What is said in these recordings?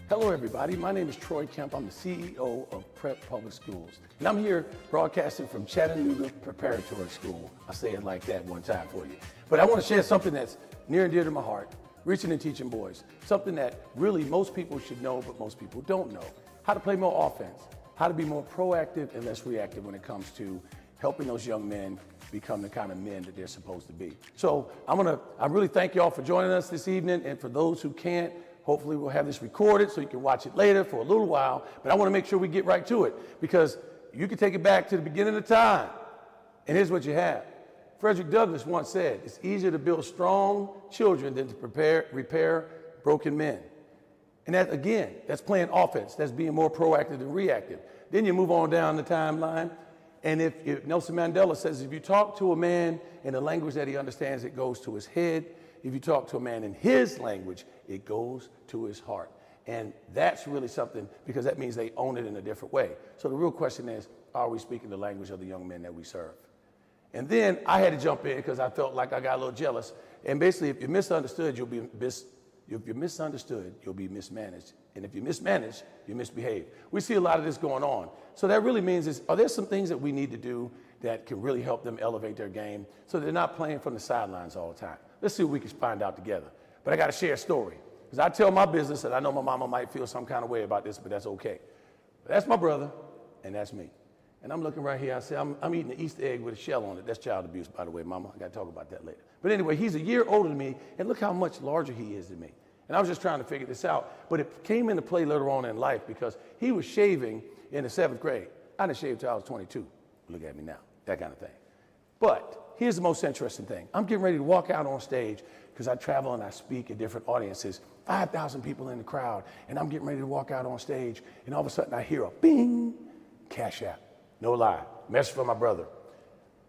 Hello everybody, my name is Troy Kemp. I'm the CEO of Prep Public Schools. And I'm here broadcasting from Chattanooga Preparatory School. I say it like that one time for you. But I want to share something that's near and dear to my heart, reaching and teaching boys. Something that really most people should know, but most people don't know. How to play more offense, how to be more proactive and less reactive when it comes to helping those young men become the kind of men that they're supposed to be. So I really thank y'all for joining us this evening, and for those who can't, hopefully we'll have this recorded so you can watch it later for a little while, but I want to make sure we get right to it, because you can take it back to the beginning of time, and here's what you have. Frederick Douglass once said, it's easier to build strong children than to repair broken men. And that, again, that's playing offense. That's being more proactive than reactive. Then you move on down the timeline, and if Nelson Mandela says, if you talk to a man in a language that he understands, it goes to his head. If you talk to a man in his language, it goes to his heart. And that's really something, because that means they own it in a different way. So the real question is, are we speaking the language of the young men that we serve? And then I had to jump in because I felt like I got a little jealous. And basically, if you're misunderstood, you'll be mismanaged. And if you're mismanaged, you misbehave. We see a lot of this going on. So that really means are there some things that we need to do that can really help them elevate their game so they're not playing from the sidelines all the time? Let's see what we can find out together. But I got to share a story, because I tell my business, and I know my mama might feel some kind of way about this, but that's okay. But that's my brother, and that's me. And I'm looking right here. I say, I'm eating an Easter egg with a shell on it. That's child abuse, by the way, mama. I got to talk about that later. But anyway, he's a year older than me, and look how much larger he is than me. And I was just trying to figure this out. But it came into play later on in life, because he was shaving in the 7th grade. I didn't shave until I was 22. Look at me now, that kind of thing. But here's the most interesting thing. I'm getting ready to walk out on stage, because I travel and I speak at different audiences, 5,000 people in the crowd, and I'm getting ready to walk out on stage, and all of a sudden I hear a bing, Cash App. No lie, message from my brother.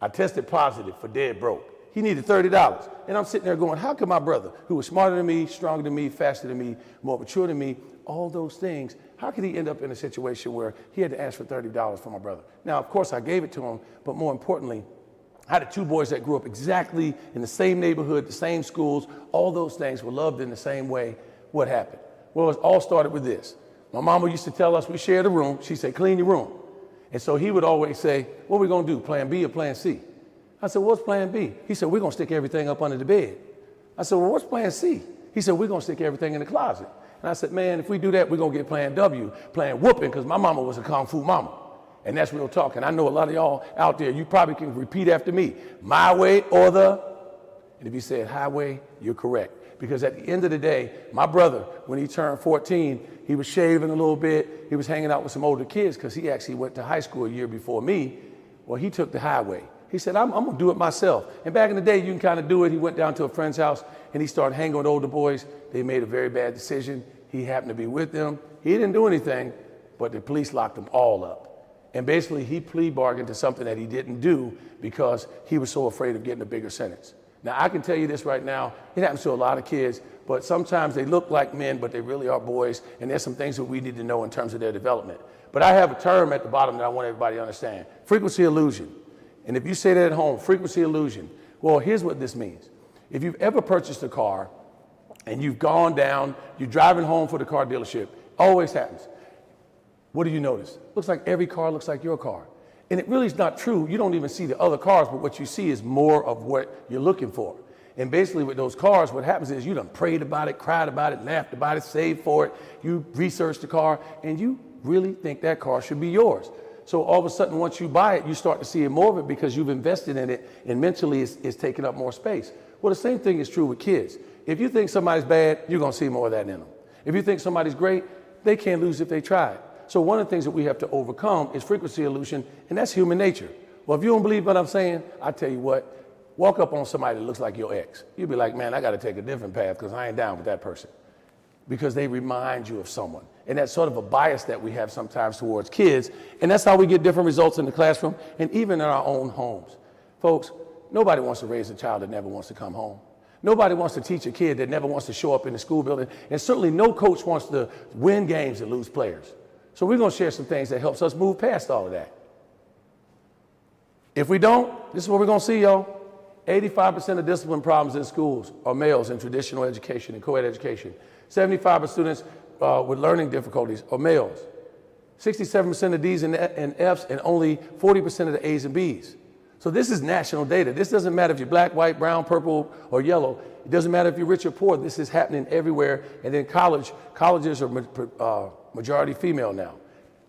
I tested positive for dead broke. He needed $30. And I'm sitting there going, how could my brother, who was smarter than me, stronger than me, faster than me, more mature than me, all those things, how could he end up in a situation where he had to ask for $30 from my brother? Now, of course, I gave it to him, but more importantly, I had two boys that grew up exactly in the same neighborhood, the same schools, all those things were loved in the same way. What happened? Well, it all started with this. My mama used to tell us, we shared a room. She said, clean your room. And so he would always say, what are we going to do, plan B or plan C? I said, what's plan B? He said, we're going to stick everything up under the bed. I said, well, what's plan C? He said, we're going to stick everything in the closet. And I said, man, if we do that, we're going to get plan W, plan whooping, because my mama was a kung fu mama. And that's real talk. And I know a lot of y'all out there, you probably can repeat after me, my way or the, and if you said highway, you're correct. Because at the end of the day, my brother, when he turned 14, he was shaving a little bit. He was hanging out with some older kids, because he actually went to high school a year before me. Well, he took the highway. He said, I'm going to do it myself. And back in the day, you can kind of do it. He went down to a friend's house, and he started hanging with older boys. They made a very bad decision. He happened to be with them. He didn't do anything, but the police locked them all up. And basically, he plea bargained to something that he didn't do because he was so afraid of getting a bigger sentence. Now, I can tell you this right now, it happens to a lot of kids, but sometimes they look like men, but they really are boys, and there's some things that we need to know in terms of their development. But I have a term at the bottom that I want everybody to understand, frequency illusion. And if you say that at home, frequency illusion, well, here's what this means. If you've ever purchased a car and you've gone down, you're driving home for the car dealership, always happens. What do you notice? Looks like every car looks like your car. And it really is not true. You don't even see the other cars, but what you see is more of what you're looking for. And basically with those cars, what happens is you done prayed about it, cried about it, laughed about it, saved for it. You researched the car, and you really think that car should be yours. So all of a sudden, once you buy it, you start to see more of it because you've invested in it, and mentally it's taking up more space. Well, the same thing is true with kids. If you think somebody's bad, you're going to see more of that in them. If you think somebody's great, they can't lose if they try. So one of the things that we have to overcome is frequency illusion, and that's human nature. Well, if you don't believe what I'm saying, I tell you what, walk up on somebody that looks like your ex. You'll be like, man, I got to take a different path because I ain't down with that person. Because they remind you of someone. And that's sort of a bias that we have sometimes towards kids. And that's how we get different results in the classroom and even in our own homes. Folks, nobody wants to raise a child that never wants to come home. Nobody wants to teach a kid that never wants to show up in the school building. And certainly no coach wants to win games and lose players. So we're going to share some things that helps us move past all of that. If we don't, this is what we're going to see, y'all. 85% of discipline problems in schools are males in traditional education and co-ed education. 75% of students with learning difficulties are males. 67% of D's and F's and only 40% of the A's and B's. So this is national data. This doesn't matter if you're black, white, brown, purple, or yellow. It doesn't matter if you're rich or poor. This is happening everywhere. And then colleges are majority female now.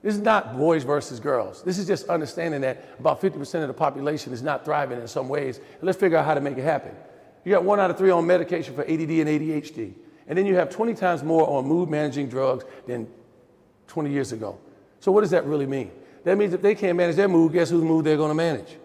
This is not boys versus girls. This is just understanding that about 50% of the population is not thriving in some ways. And let's figure out how to make it happen. You got 1 out of 3 on medication for ADD and ADHD. And then you have 20 times more on mood managing drugs than 20 years ago. So what does that really mean? That means if they can't manage their mood, guess whose mood they're going to manage?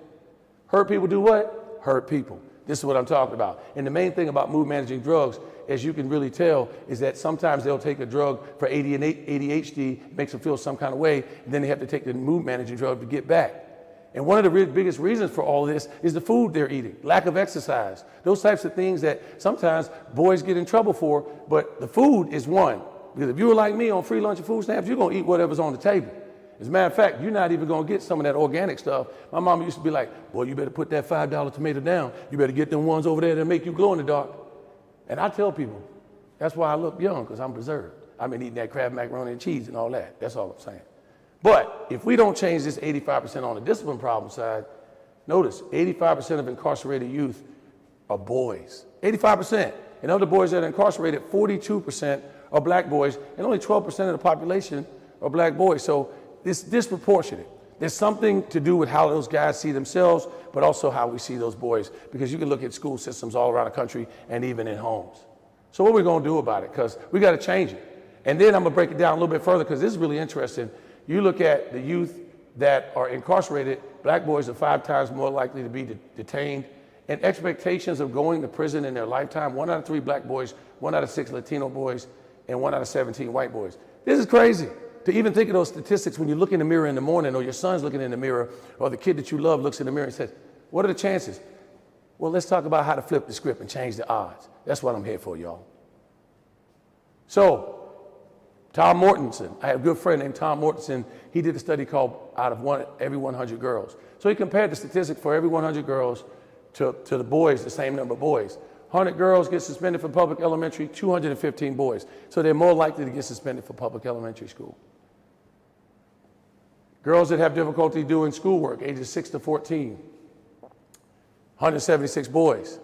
Hurt people do what? Hurt people. This is what I'm talking about. And the main thing about mood managing drugs, as you can really tell, is that sometimes they'll take a drug for ADHD, makes them feel some kind of way, and then they have to take the mood managing drug to get back. And one of the biggest reasons for all this is the food they're eating, lack of exercise, those types of things that sometimes boys get in trouble for, but the food is one. Because if you were like me on free lunch and food stamps, you're going to eat whatever's on the table. As a matter of fact, you're not even going to get some of that organic stuff. My mama used to be like, boy, you better put that $5 tomato down. You better get them ones over there that make you glow in the dark. And I tell people, that's why I look young, because I'm preserved. I've been eating that Kraft macaroni and cheese and all that. That's all I'm saying. But if we don't change this 85% on the discipline problem side, notice 85% of incarcerated youth are boys. 85%. And of the boys that are incarcerated, 42% are black boys, and only 12% of the population are black boys. So it's disproportionate. There's something to do with how those guys see themselves, but also how we see those boys, because you can look at school systems all around the country and even in homes. So what are we going to do about it? Because we got to change it. And then I'm going to break it down a little bit further, because this is really interesting. You look at the youth that are incarcerated, black boys are 5 times more likely to be detained, and expectations of going to prison in their lifetime, 1 out of 3 black boys, 1 out of 6 Latino boys, and 1 out of 17 white boys. This is crazy. To even think of those statistics when you look in the mirror in the morning, or your son's looking in the mirror, or the kid that you love looks in the mirror and says, what are the chances? Well, let's talk about how to flip the script and change the odds. That's what I'm here for, y'all. So, Tom Mortensen, I have a good friend named Tom Mortensen. He did a study called every 100 girls. So he compared the statistic for every 100 girls to the boys, the same number of boys. 100 girls get suspended for public elementary, 215 boys. So they're more likely to get suspended for public elementary school. Girls that have difficulty doing schoolwork, ages 6 to 14, 176 boys.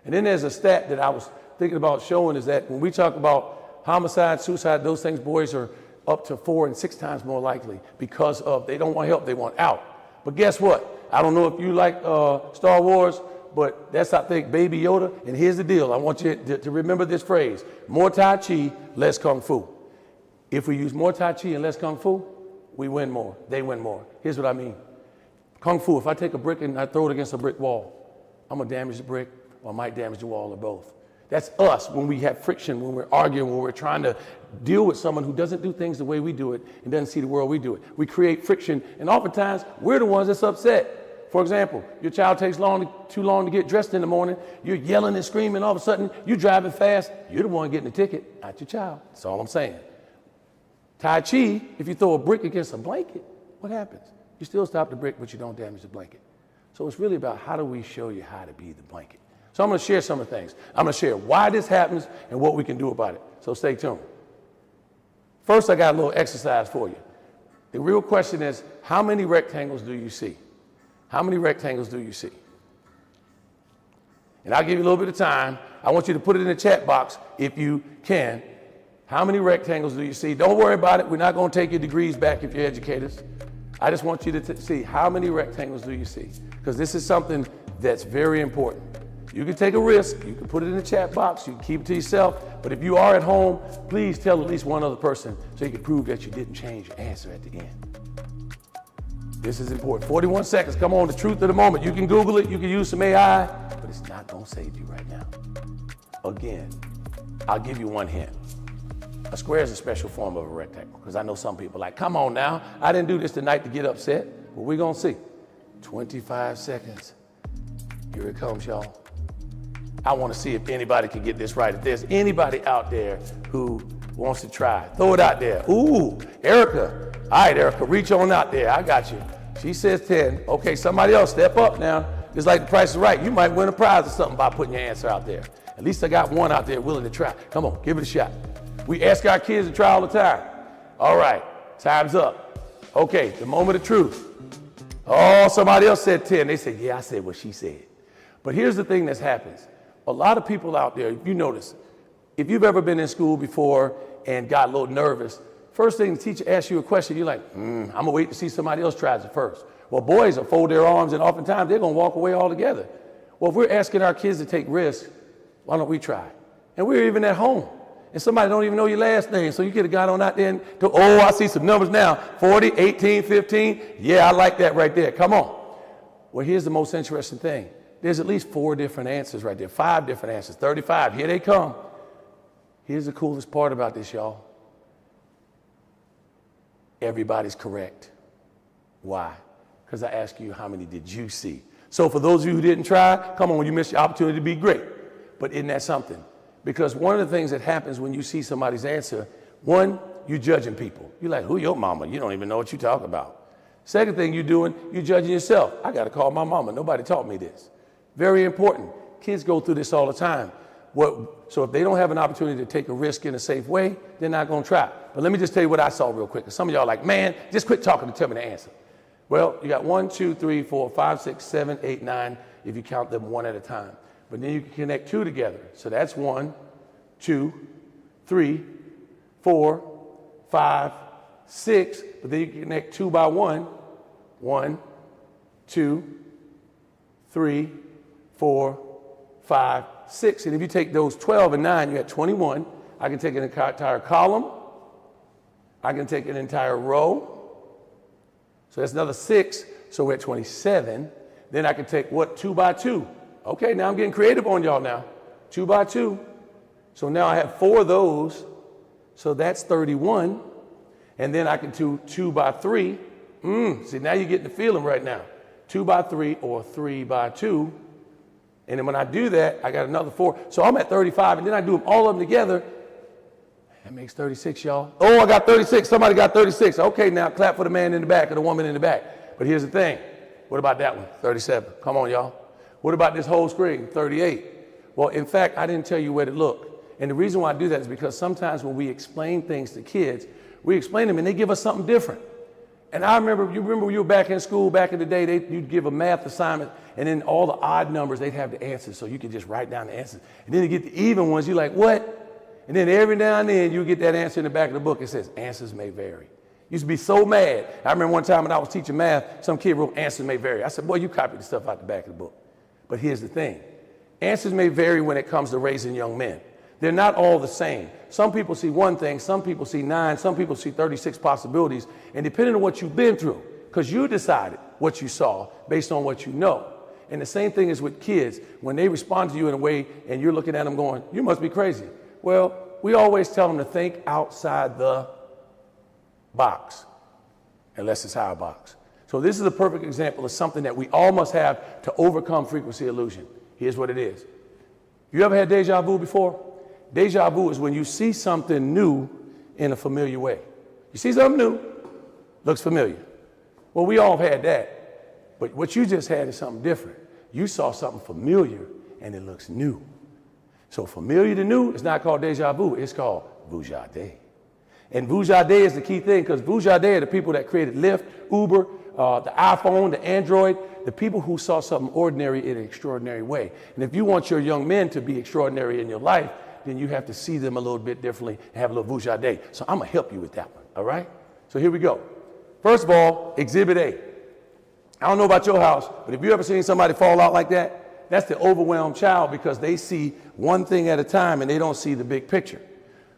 And then there's a stat that I was thinking about showing, is that when we talk about homicide, suicide, those things, boys are up to 4 and 6 times more likely, because of they don't want help, they want out. But guess what? I don't know if you like Star Wars, but that's, I think, Baby Yoda. And here's the deal. I want you to remember this phrase: more Tai Chi, less Kung Fu. If we use more Tai Chi and less Kung Fu, we win more. They win more. Here's what I mean. Kung Fu, if I take a brick and I throw it against a brick wall, I'm going to damage the brick, or I might damage the wall, or both. That's us when we have friction, when we're arguing, when we're trying to deal with someone who doesn't do things the way we do it and doesn't see the world we do it. We create friction, and oftentimes we're the ones that's upset. For example, your child takes too long to get dressed in the morning. You're yelling and screaming. All of a sudden, you're driving fast. You're the one getting the ticket, not your child. That's all I'm saying. Tai Chi, if you throw a brick against a blanket, what happens? You still stop the brick, but you don't damage the blanket. So it's really about how do we show you how to be the blanket. So I'm going to share some of the things. I'm going to share why this happens and what we can do about it. So stay tuned. First, I got a little exercise for you. The real question is, how many rectangles do you see? How many rectangles do you see? And I'll give you a little bit of time. I want you to put it in the chat box if you can. How many rectangles do you see? Don't worry about it. We're not going to take your degrees back if you're educators. I just want you to see, how many rectangles do you see? Because this is something that's very important. You can take a risk. You can put it in the chat box. You can keep it to yourself. But if you are at home, please tell at least one other person so you can prove that you didn't change your answer at the end. This is important. 41 seconds. Come on, the truth of the moment. You can Google it. You can use some AI, but it's not going to save you right now. Again, I'll give you one hint. A square is a special form of a rectangle, because I know some people are like, come on now, I didn't do this tonight to get upset. But we're going to see. 25 seconds. Here it comes, y'all. I want to see if anybody can get this right. If there's anybody out there who wants to try, throw it out there. Ooh, Erica. All right, Erica, reach on out there. I got you. She says 10. Okay, somebody else, step up now. It's like The Price is Right. You might win a prize or something by putting your answer out there. At least I got one out there willing to try. Come on, give it a shot. We ask our kids to try all the time. All right, time's up. Okay, the moment of truth. Oh, somebody else said 10. They said, yeah, I said what she said. But here's the thing that happens. A lot of people out there, if you notice, if you've ever been in school before and got a little nervous, first thing the teacher asks you a question, you're like, I'm going to wait to see somebody else tries it first. Well, boys will fold their arms, and oftentimes they're going to walk away altogether. Well, if we're asking our kids to take risks, why don't we try? And we're even at home. And somebody don't even know your last name, so you could have got on out there and, I see some numbers now, 40, 18, 15. Yeah, I like that right there. Come on. Well, here's the most interesting thing. There's at least 4 different answers right there, 5 different answers, 35. Here they come. Here's the coolest part about this, y'all. Everybody's correct. Why? Because I asked you, how many did you see? So for those of you who didn't try, come on, you missed your opportunity to be great. But isn't that something? Because one of the things that happens when you see somebody's answer, one, you're judging people. You're like, who your mama? You don't even know what you're talking about. Second thing you're doing, you're judging yourself. I got to call my mama. Nobody taught me this. Very important. Kids go through this all the time. So if they don't have an opportunity to take a risk in a safe way, they're not going to try. But let me just tell you what I saw real quick. Some of y'all are like, man, just quit talking and tell me the answer. Well, you got 1, 2, 3, 4, 5, 6, 7, 8, 9, if you count them one at a time. But then you can connect 2 together. So that's 1, 2, 3, 4, 5, 6. But then you can connect 2 by 1. 1, 2, 3, 4, 5, 6. And if you take those 12 and 9, you got 21. I can take an entire column. I can take an entire row. So that's another 6. So we're at 27. Then I can take 2 by 2. Okay, now I'm getting creative on y'all now. 2 by 2. So now I have 4 of those. So that's 31. And then I can do 2 by 3. See, now you're getting the feeling right now. 2 by 3 or 3 by 2. And then when I do that, I got another 4. So I'm at 35, and then I do them all of them together. That makes 36, y'all. Oh, I got 36. Somebody got 36. Okay, now clap for the man in the back or the woman in the back. But here's the thing. What about that one? 37. Come on, y'all. What about this whole screen? 38. Well, in fact, I didn't tell you where to look. And the reason why I do that is because sometimes when we explain things to kids, we explain them and they give us something different. And I remember, you remember when you were back in school, back in the day, you'd give a math assignment, and then all the odd numbers, they'd have the answers, so you could just write down the answers. And then you get the even ones, you're like, what? And then every now and then, you get that answer in the back of the book. It says, answers may vary. Used to be so mad. I remember one time when I was teaching math, some kid wrote, answers may vary. I said, boy, you copied the stuff out the back of the book. But here's the thing. Answers may vary when it comes to raising young men. They're not all the same. Some people see one thing, some people see 9, some people see 36 possibilities. And depending on what you've been through, because you decided what you saw based on what you know. And the same thing is with kids. When they respond to you in a way and you're looking at them going, you must be crazy. Well, we always tell them to think outside the box, unless it's our box. So this is a perfect example of something that we all must have to overcome frequency illusion. Here's what it is. You ever had deja vu before? Deja vu is when you see something new in a familiar way. You see something new, looks familiar. Well, we all have had that. But what you just had is something different. You saw something familiar and it looks new. So familiar to new is not called deja vu, it's called vujade. And vujade is the key thing, because vujade are the people that created Lyft, Uber, the iPhone, the Android, the people who saw something ordinary in an extraordinary way. And if you want your young men to be extraordinary in your life, then you have to see them a little bit differently and have a little vujade. So I'm going to help you with that one, all right? So here we go. First of all, Exhibit A. I don't know about your house, but if you ever seen somebody fall out like that, that's the overwhelmed child, because they see one thing at a time and they don't see the big picture.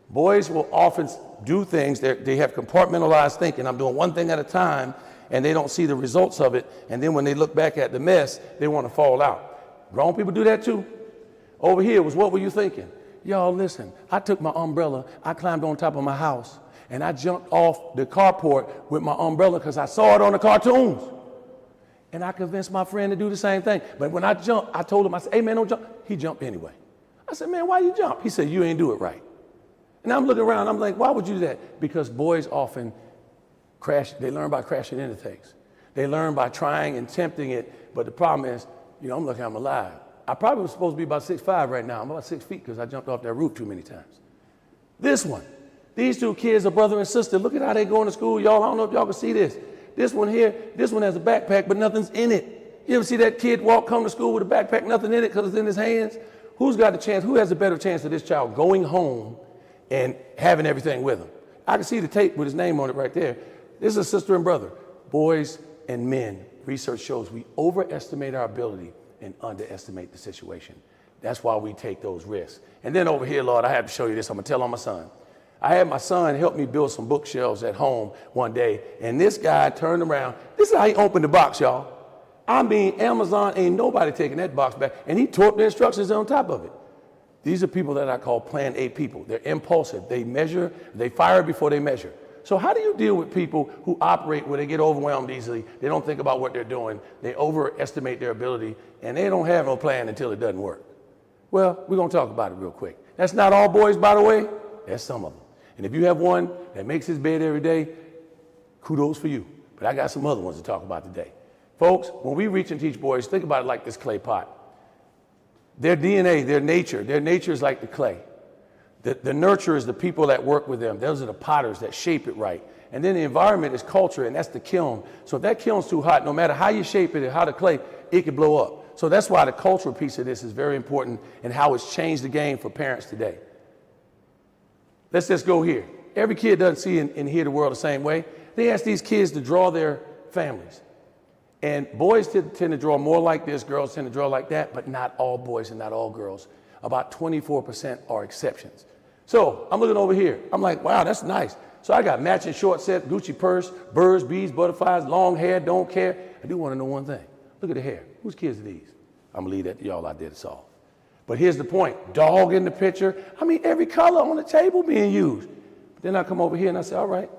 Boys will often do things, they have compartmentalized thinking. I'm doing one thing at a time, and they don't see the results of it. And then when they look back at the mess, they want to fall out. Grown people do that too. Over here was, what were you thinking? Y'all listen, I took my umbrella, I climbed on top of my house, and I jumped off the carport with my umbrella because I saw it on the cartoons. And I convinced my friend to do the same thing. But when I jumped, I told him, I said, hey man, don't jump. He jumped anyway. I said, man, why you jump? He said, you ain't do it right. And I'm looking around, I'm like, why would you do that? Because boys often crash, they learn by crashing into things. They learn by trying and tempting it, but the problem is, I'm lucky I'm alive. I probably was supposed to be about 6'5" right now. I'm about 6 feet because I jumped off that roof too many times. This one, These two kids are brother and sister. Look at how they going to school, y'all. I don't know if y'all can see this. This one here, this one has a backpack, but nothing's in it. You ever see that kid come to school with a backpack, nothing in it because it's in his hands? Who's got the chance? Who has a better chance of this child going home and having everything with him? I can see the tape with his name on it right there. This is a sister and brother. Boys and men, research shows we overestimate our ability and underestimate the situation. That's why we take those risks. And then over here, Lord, I have to show you this. I'm going to tell on my son. I had my son help me build some bookshelves at home one day, and this guy turned around. This is how he opened the box, y'all. I mean, Amazon ain't nobody taking that box back, and he tore up the instructions on top of it. These are people that I call Plan A people. They're impulsive. They measure, they fire before they measure. So how do you deal with people who operate where they get overwhelmed easily? They don't think about what they're doing. They overestimate their ability, and they don't have no plan until it doesn't work. Well, we're going to talk about it real quick. That's not all boys, by the way. That's some of them. And if you have one that makes his bed every day, kudos for you. But I got some other ones to talk about today. Folks, when we reach and teach boys, think about it like this clay pot. Their DNA, their nature is like the clay. The nurture is the people that work with them. Those are the potters that shape it right. And then the environment is culture, and that's the kiln. So if that kiln's too hot, no matter how you shape it and how the clay, it could blow up. So that's why the cultural piece of this is very important and how it's changed the game for parents today. Let's just go here. Every kid doesn't see and hear the world the same way. They ask these kids to draw their families. And boys tend to draw more like this, girls tend to draw like that, but not all boys and not all girls. About 24% are exceptions. So I'm looking over here. I'm like, wow, that's nice. So I got matching short set, Gucci purse, birds, bees, butterflies, long hair, don't care. I do want to know one thing. Look at the hair. Whose kids are these? I'm going to leave that to y'all out there to solve. But here's the point. Dog in the picture. I mean, every color on the table being used. But then I come over here and I say, all right,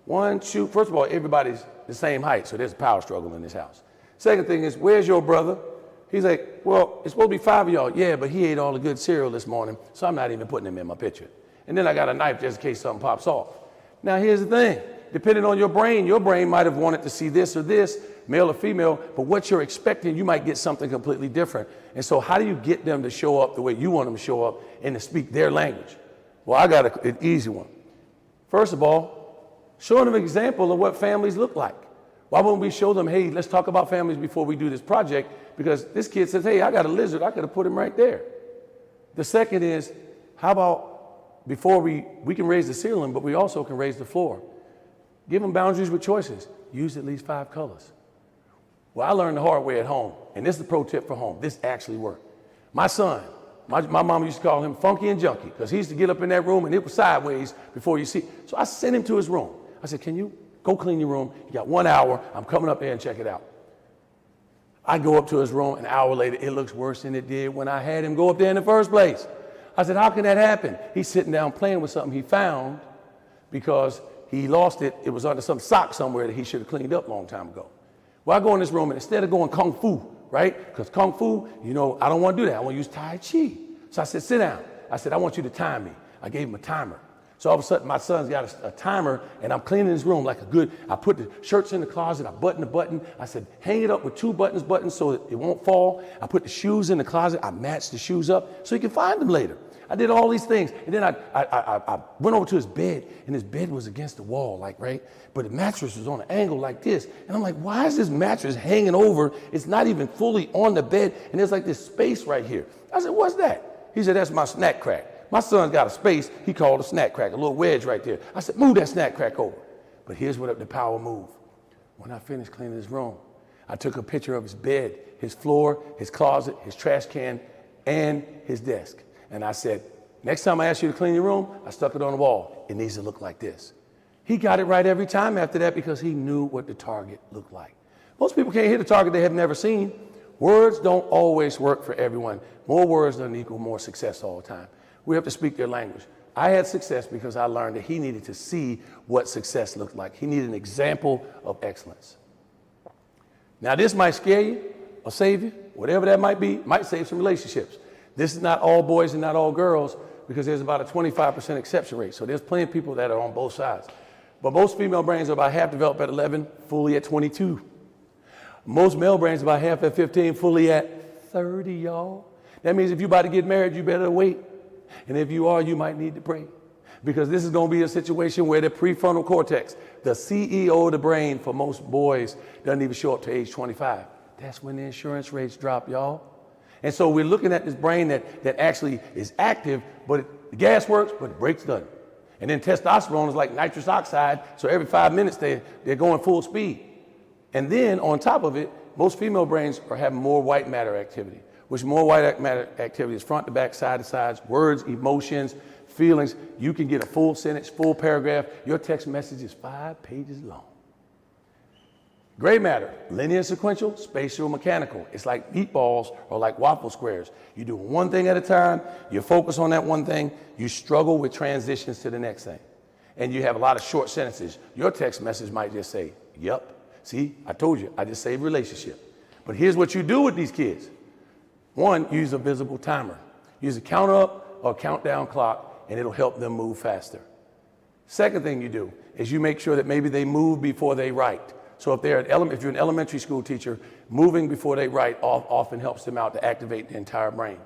1, 2. First of all, everybody's the same height, so there's a power struggle in this house. Second thing is, where's your brother? He's like, well, it's supposed to be 5 of y'all. Yeah, but he ate all the good cereal this morning, so I'm not even putting him in my picture. And then I got a knife just in case something pops off. Now, here's the thing. Depending on your brain might have wanted to see this or this, male or female, but what you're expecting, you might get something completely different. And so how do you get them to show up the way you want them to show up and to speak their language? Well, I got an easy one. First of all, showing them an example of what families look like. Why wouldn't we show them, hey, let's talk about families before we do this project? Because this kid says, hey, I got a lizard. I could have put him right there. The second is, how about before we can raise the ceiling, but we also can raise the floor. Give them boundaries with choices. Use at least 5 colors. Well, I learned the hard way at home, and this is the pro tip for home. This actually worked. My son, my mom used to call him funky and junky because he used to get up in that room and it was sideways before you see. So I sent him to his room. I said, can you go clean your room? You got 1 hour. I'm coming up there and check it out. I go up to his room. An hour later, it looks worse than it did when I had him go up there in the first place. I said, how can that happen? He's sitting down playing with something he found because he lost it. It was under some sock somewhere that he should have cleaned up a long time ago. Well, I go in this room, and instead of going kung fu, right? Because kung fu, you know, I don't want to do that. I want to use Tai Chi. So I said, sit down. I said, I want you to time me. I gave him a timer. So all of a sudden, my son's got a timer, and I'm cleaning his room like I put the shirts in the closet. I button the button. I said, hang it up with 2 buttons so that it won't fall. I put the shoes in the closet. I matched the shoes up so he can find them later. I did all these things. And then I went over to his bed, and his bed was against the wall, like, right? But the mattress was on an angle like this. And I'm like, why is this mattress hanging over? It's not even fully on the bed, and there's like this space right here. I said, what's that? He said, that's my snack crack. My son's got a space he called a snack crack, a little wedge right there. I said, move that snack crack over. But here's what the power move. When I finished cleaning his room, I took a picture of his bed, his floor, his closet, his trash can, and his desk. And I said, next time I ask you to clean your room, I stuck it on the wall. It needs to look like this. He got it right every time after that because he knew what the target looked like. Most people can't hit a target they have never seen. Words don't always work for everyone. More words doesn't equal more success all the time. We have to speak their language. I had success because I learned that he needed to see what success looked like. He needed an example of excellence. Now, this might scare you or save you, whatever that might be, might save some relationships. This is not all boys and not all girls because there's about a 25% exception rate. So there's plenty of people that are on both sides. But most female brains are about half developed at 11, fully at 22. Most male brains are about half at 15, fully at 30, y'all. That means if you're about to get married, you better wait. And if you are, you might need to pray. Because this is going to be a situation where the prefrontal cortex, the CEO of the brain for most boys, doesn't even show up to age 25. That's when the insurance rates drop, y'all. And so we're looking at this brain that actually is active, but the gas works, but the brakes doesn't. And then testosterone is like nitrous oxide, so every 5 minutes they're going full speed. And then on top of it, most female brains are having more white matter activity, which more white matter activity is front to back, side to sides, words, emotions, feelings. You can get a full sentence, full paragraph. Your text message is 5 pages long. Gray matter, linear sequential, spatial mechanical. It's like meatballs or like waffle squares. You do one thing at a time, you focus on that one thing, you struggle with transitions to the next thing. And you have a lot of short sentences. Your text message might just say, yep, see, I told you, I just saved relationship. But here's what you do with these kids. One, use a visible timer. Use a count up or countdown clock, and it'll help them move faster. Second thing you do is you make sure that maybe they move before they write. So if you're an elementary school teacher, moving before they write often helps them out to activate the entire brain.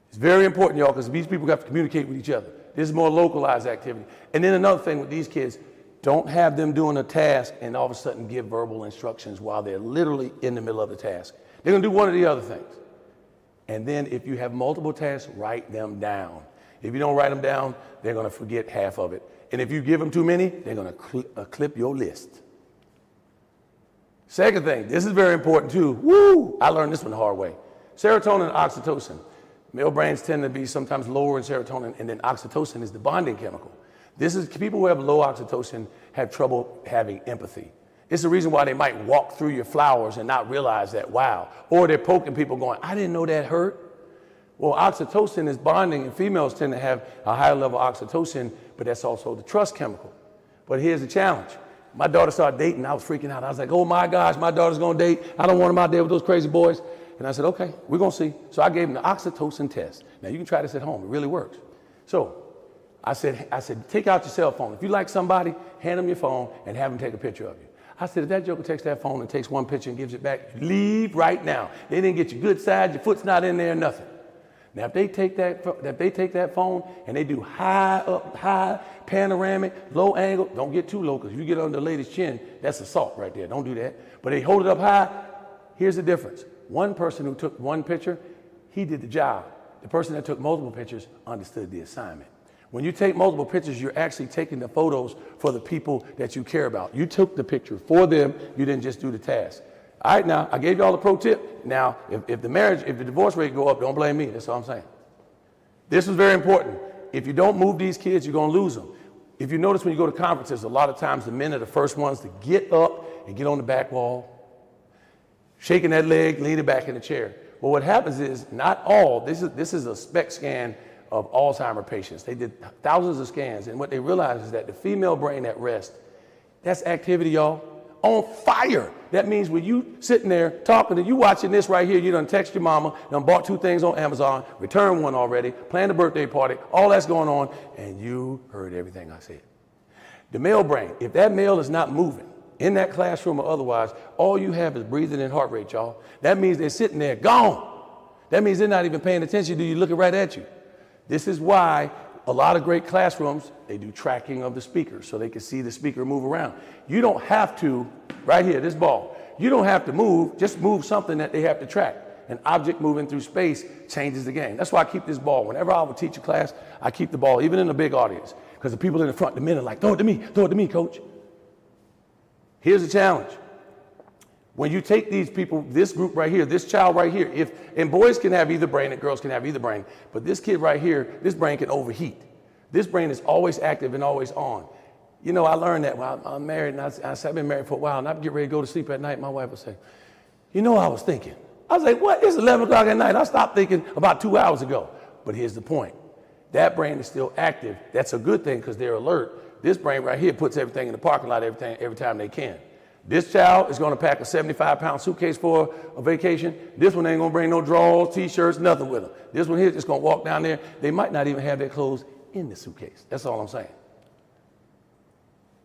It's very important, y'all, because these people have to communicate with each other. This is more localized activity. And then another thing with these kids, don't have them doing a task and all of a sudden give verbal instructions while they're literally in the middle of the task. They're going to do one of the other things. And then if you have multiple tasks, write them down. If you don't write them down, they're going to forget half of it. And if you give them too many, they're going to clip your list. Second thing, this is very important too. Woo! I learned this one the hard way. Serotonin and oxytocin. Male brains tend to be sometimes lower in serotonin, and then oxytocin is the bonding chemical. This is people who have low oxytocin have trouble having empathy. It's the reason why they might walk through your flowers and not realize that, wow. Or they're poking people going, I didn't know that hurt. Well, oxytocin is bonding, and females tend to have a higher level of oxytocin, but that's also the trust chemical. But here's the challenge. My daughter started dating. I was freaking out. I was like, oh my gosh, my daughter's going to date. I don't want him out there with those crazy boys. And I said, okay, we're going to see. So I gave him the oxytocin test. Now, you can try this at home. It really works. So I said, take out your cell phone. If you like somebody, hand them your phone and have them take a picture of you. I said, if that joker takes that phone and takes one picture and gives it back, leave right now. They didn't get your good side. Your foot's not in there, nothing. Now, if they take that phone and they do high up, high, panoramic, low angle, don't get too low, because if you get under the lady's chin, that's assault right there. Don't do that. But they hold it up high. Here's the difference. One person who took one picture, he did the job. The person that took multiple pictures understood the assignment. When you take multiple pictures, you're actually taking the photos for the people that you care about. You took the picture for them. You didn't just do the task. All right, now, I gave you all the pro tip. Now, if the divorce rate go up, don't blame me. That's all I'm saying. This is very important. If you don't move these kids, you're going to lose them. If you notice when you go to conferences, a lot of times the men are the first ones to get up and get on the back wall, shaking that leg, leaning back in the chair. Well, what happens is, not all, this is a SPECT scan of Alzheimer's patients. They did thousands of scans, and what they realized is that the female brain at rest, that's activity, y'all, on fire. That means when you sitting there talking and you watching this right here, you done text your mama, done bought 2 things on Amazon, returned one already, planned a birthday party, all that's going on, and you heard everything I said. The male brain, if that male is not moving in that classroom or otherwise, all you have is breathing and heart rate, y'all. That means they're sitting there gone. That means they're not even paying attention to you, looking right at you. This is why a lot of great classrooms, they do tracking of the speaker so they can see the speaker move around. You don't have to, right here, this ball, you don't have to move, just move something that they have to track. An object moving through space changes the game. That's why I keep this ball. Whenever I would teach a class, I keep the ball, even in a big audience, because the people in the front, the men are like, throw it to me, coach. Here's the challenge. When you take these people, this group right here, this child right here, and boys can have either brain and girls can have either brain, but this kid right here, this brain can overheat. This brain is always active and always on. You know, I learned that while I'm married, and I've been married for a while, and I'd get ready to go to sleep at night, my wife would say, you know, I was thinking. I was like, what? It's 11 o'clock at night. I stopped thinking about 2 hours ago. But here's the point. That brain is still active. That's a good thing because they're alert. This brain right here puts everything in the parking lot every time they can. This child is going to pack a 75-pound suitcase for a vacation. This one ain't going to bring no drawers, T-shirts, nothing with them. This one here is just going to walk down there. They might not even have their clothes in the suitcase. That's all I'm saying.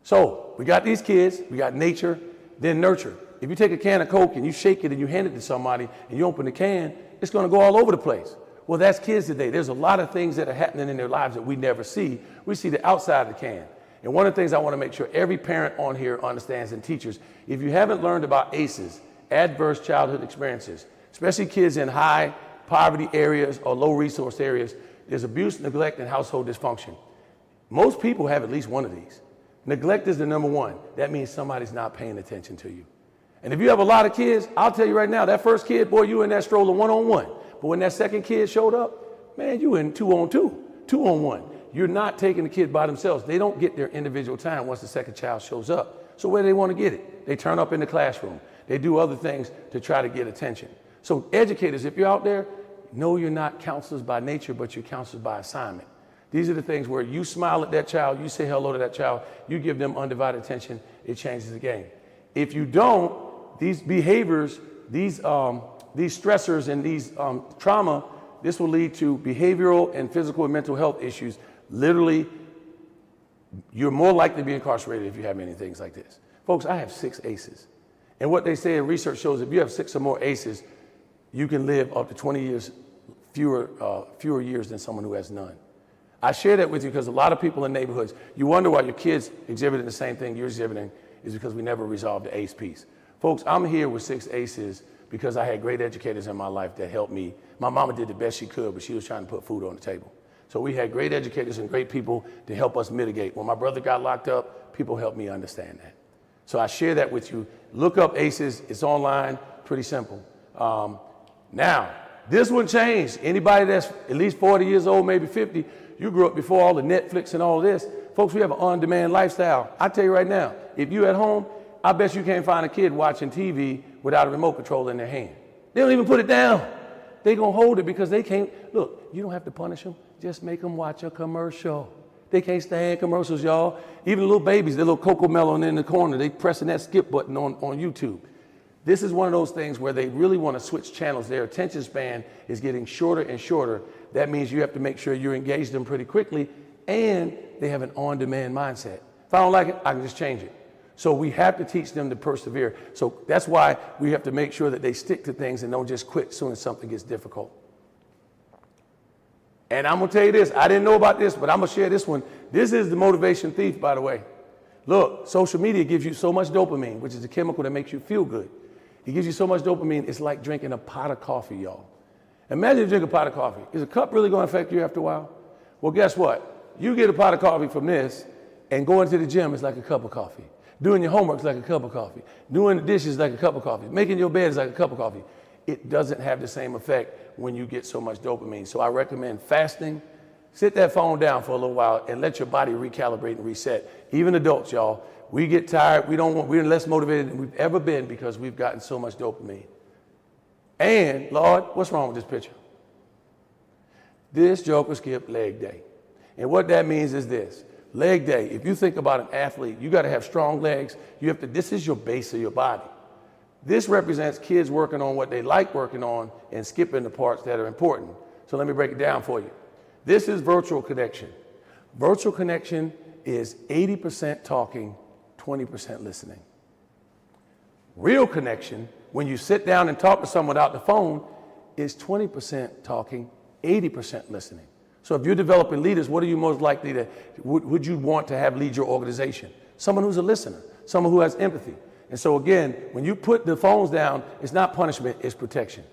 So we got these kids, we got nature, then nurture. If you take a can of Coke and you shake it and you hand it to somebody and you open the can, it's going to go all over the place. Well, that's kids today. There's a lot of things that are happening in their lives that we never see. We see the outside of the can. And one of the things I want to make sure every parent on here understands, and teachers, if you haven't learned about ACEs, adverse childhood experiences, especially kids in high poverty areas or low resource areas, there's abuse, neglect, and household dysfunction. Most people have at least one of these. Neglect is the number one. That means somebody's not paying attention to you. And if you have a lot of kids, I'll tell you right now, that first kid, boy, you in that stroller one-on-one. But when that second kid showed up, man, you in two-on-two, two-on-one. You're not taking the kid by themselves. They don't get their individual time once the second child shows up. So where do they want to get it? They turn up in the classroom. They do other things to try to get attention. So educators, if you're out there, know you're not counselors by nature, but you're counselors by assignment. These are the things where you smile at that child, you say hello to that child, you give them undivided attention, it changes the game. If you don't, these behaviors, these stressors and these trauma, this will lead to behavioral and physical and mental health issues. Literally, you're more likely to be incarcerated if you have many things like this. Folks, I have 6 ACEs. And what they say in research shows if you have 6 or more ACEs, you can live up to 20 years, fewer years than someone who has none. I share that with you because a lot of people in neighborhoods, you wonder why your kids exhibiting the same thing you're exhibiting is because we never resolved the ACE piece. Folks, I'm here with 6 ACEs because I had great educators in my life that helped me. My mama did the best she could, but she was trying to put food on the table. So we had great educators and great people to help us mitigate. When my brother got locked up, people helped me understand that. So I share that with you. Look up ACEs, it's online, pretty simple. Now, this one changed. Anybody that's at least 40 years old, maybe 50, you grew up before all the Netflix and all this. Folks, we have an on-demand lifestyle. I tell you right now, if you at home, I bet you can't find a kid watching TV without a remote control in their hand. They don't even put it down. They're going to hold it because they can't. Look, you don't have to punish them. Just make them watch a commercial. They can't stand commercials, y'all. Even little babies, their little Cocoa Melon in the corner, they pressing that skip button on YouTube. This is one of those things where they really want to switch channels. Their attention span is getting shorter and shorter. That means you have to make sure you engage them pretty quickly, and they have an on-demand mindset. If I don't like it, I can just change it. So we have to teach them to persevere. So that's why we have to make sure that they stick to things and don't just quit as soon as something gets difficult. And I'm going to tell you this. I didn't know about this, but I'm going to share this one. This is the motivation thief, by the way. Look, social media gives you so much dopamine, which is a chemical that makes you feel good. It gives you so much dopamine, it's like drinking a pot of coffee, y'all. Imagine you drink a pot of coffee. Is a cup really going to affect you after a while? Well, guess what? You get a pot of coffee from this, and going to the gym is like a cup of coffee. Doing your homework is like a cup of coffee. Doing the dishes is like a cup of coffee. Making your bed is like a cup of coffee. It doesn't have the same effect when you get so much dopamine. So I recommend fasting. Sit that phone down for a little while and let your body recalibrate and reset. Even adults, y'all, we get tired. We're less motivated than we've ever been because we've gotten so much dopamine. And, Lord, what's wrong with this picture? This joker skipped leg day. And what that means is this. Leg day, if you think about an athlete, you got to have strong legs. This is your base of your body. This represents kids working on what they like working on and skipping the parts that are important. So let me break it down for you. This is virtual connection. Virtual connection is 80% talking, 20% listening. Real connection, when you sit down and talk to someone without the phone, is 20% talking, 80% listening. So if you're developing leaders, what are you most likely to, would you want to have lead your organization? Someone who's a listener, someone who has empathy. And so again, when you put the phones down, it's not punishment, it's protection.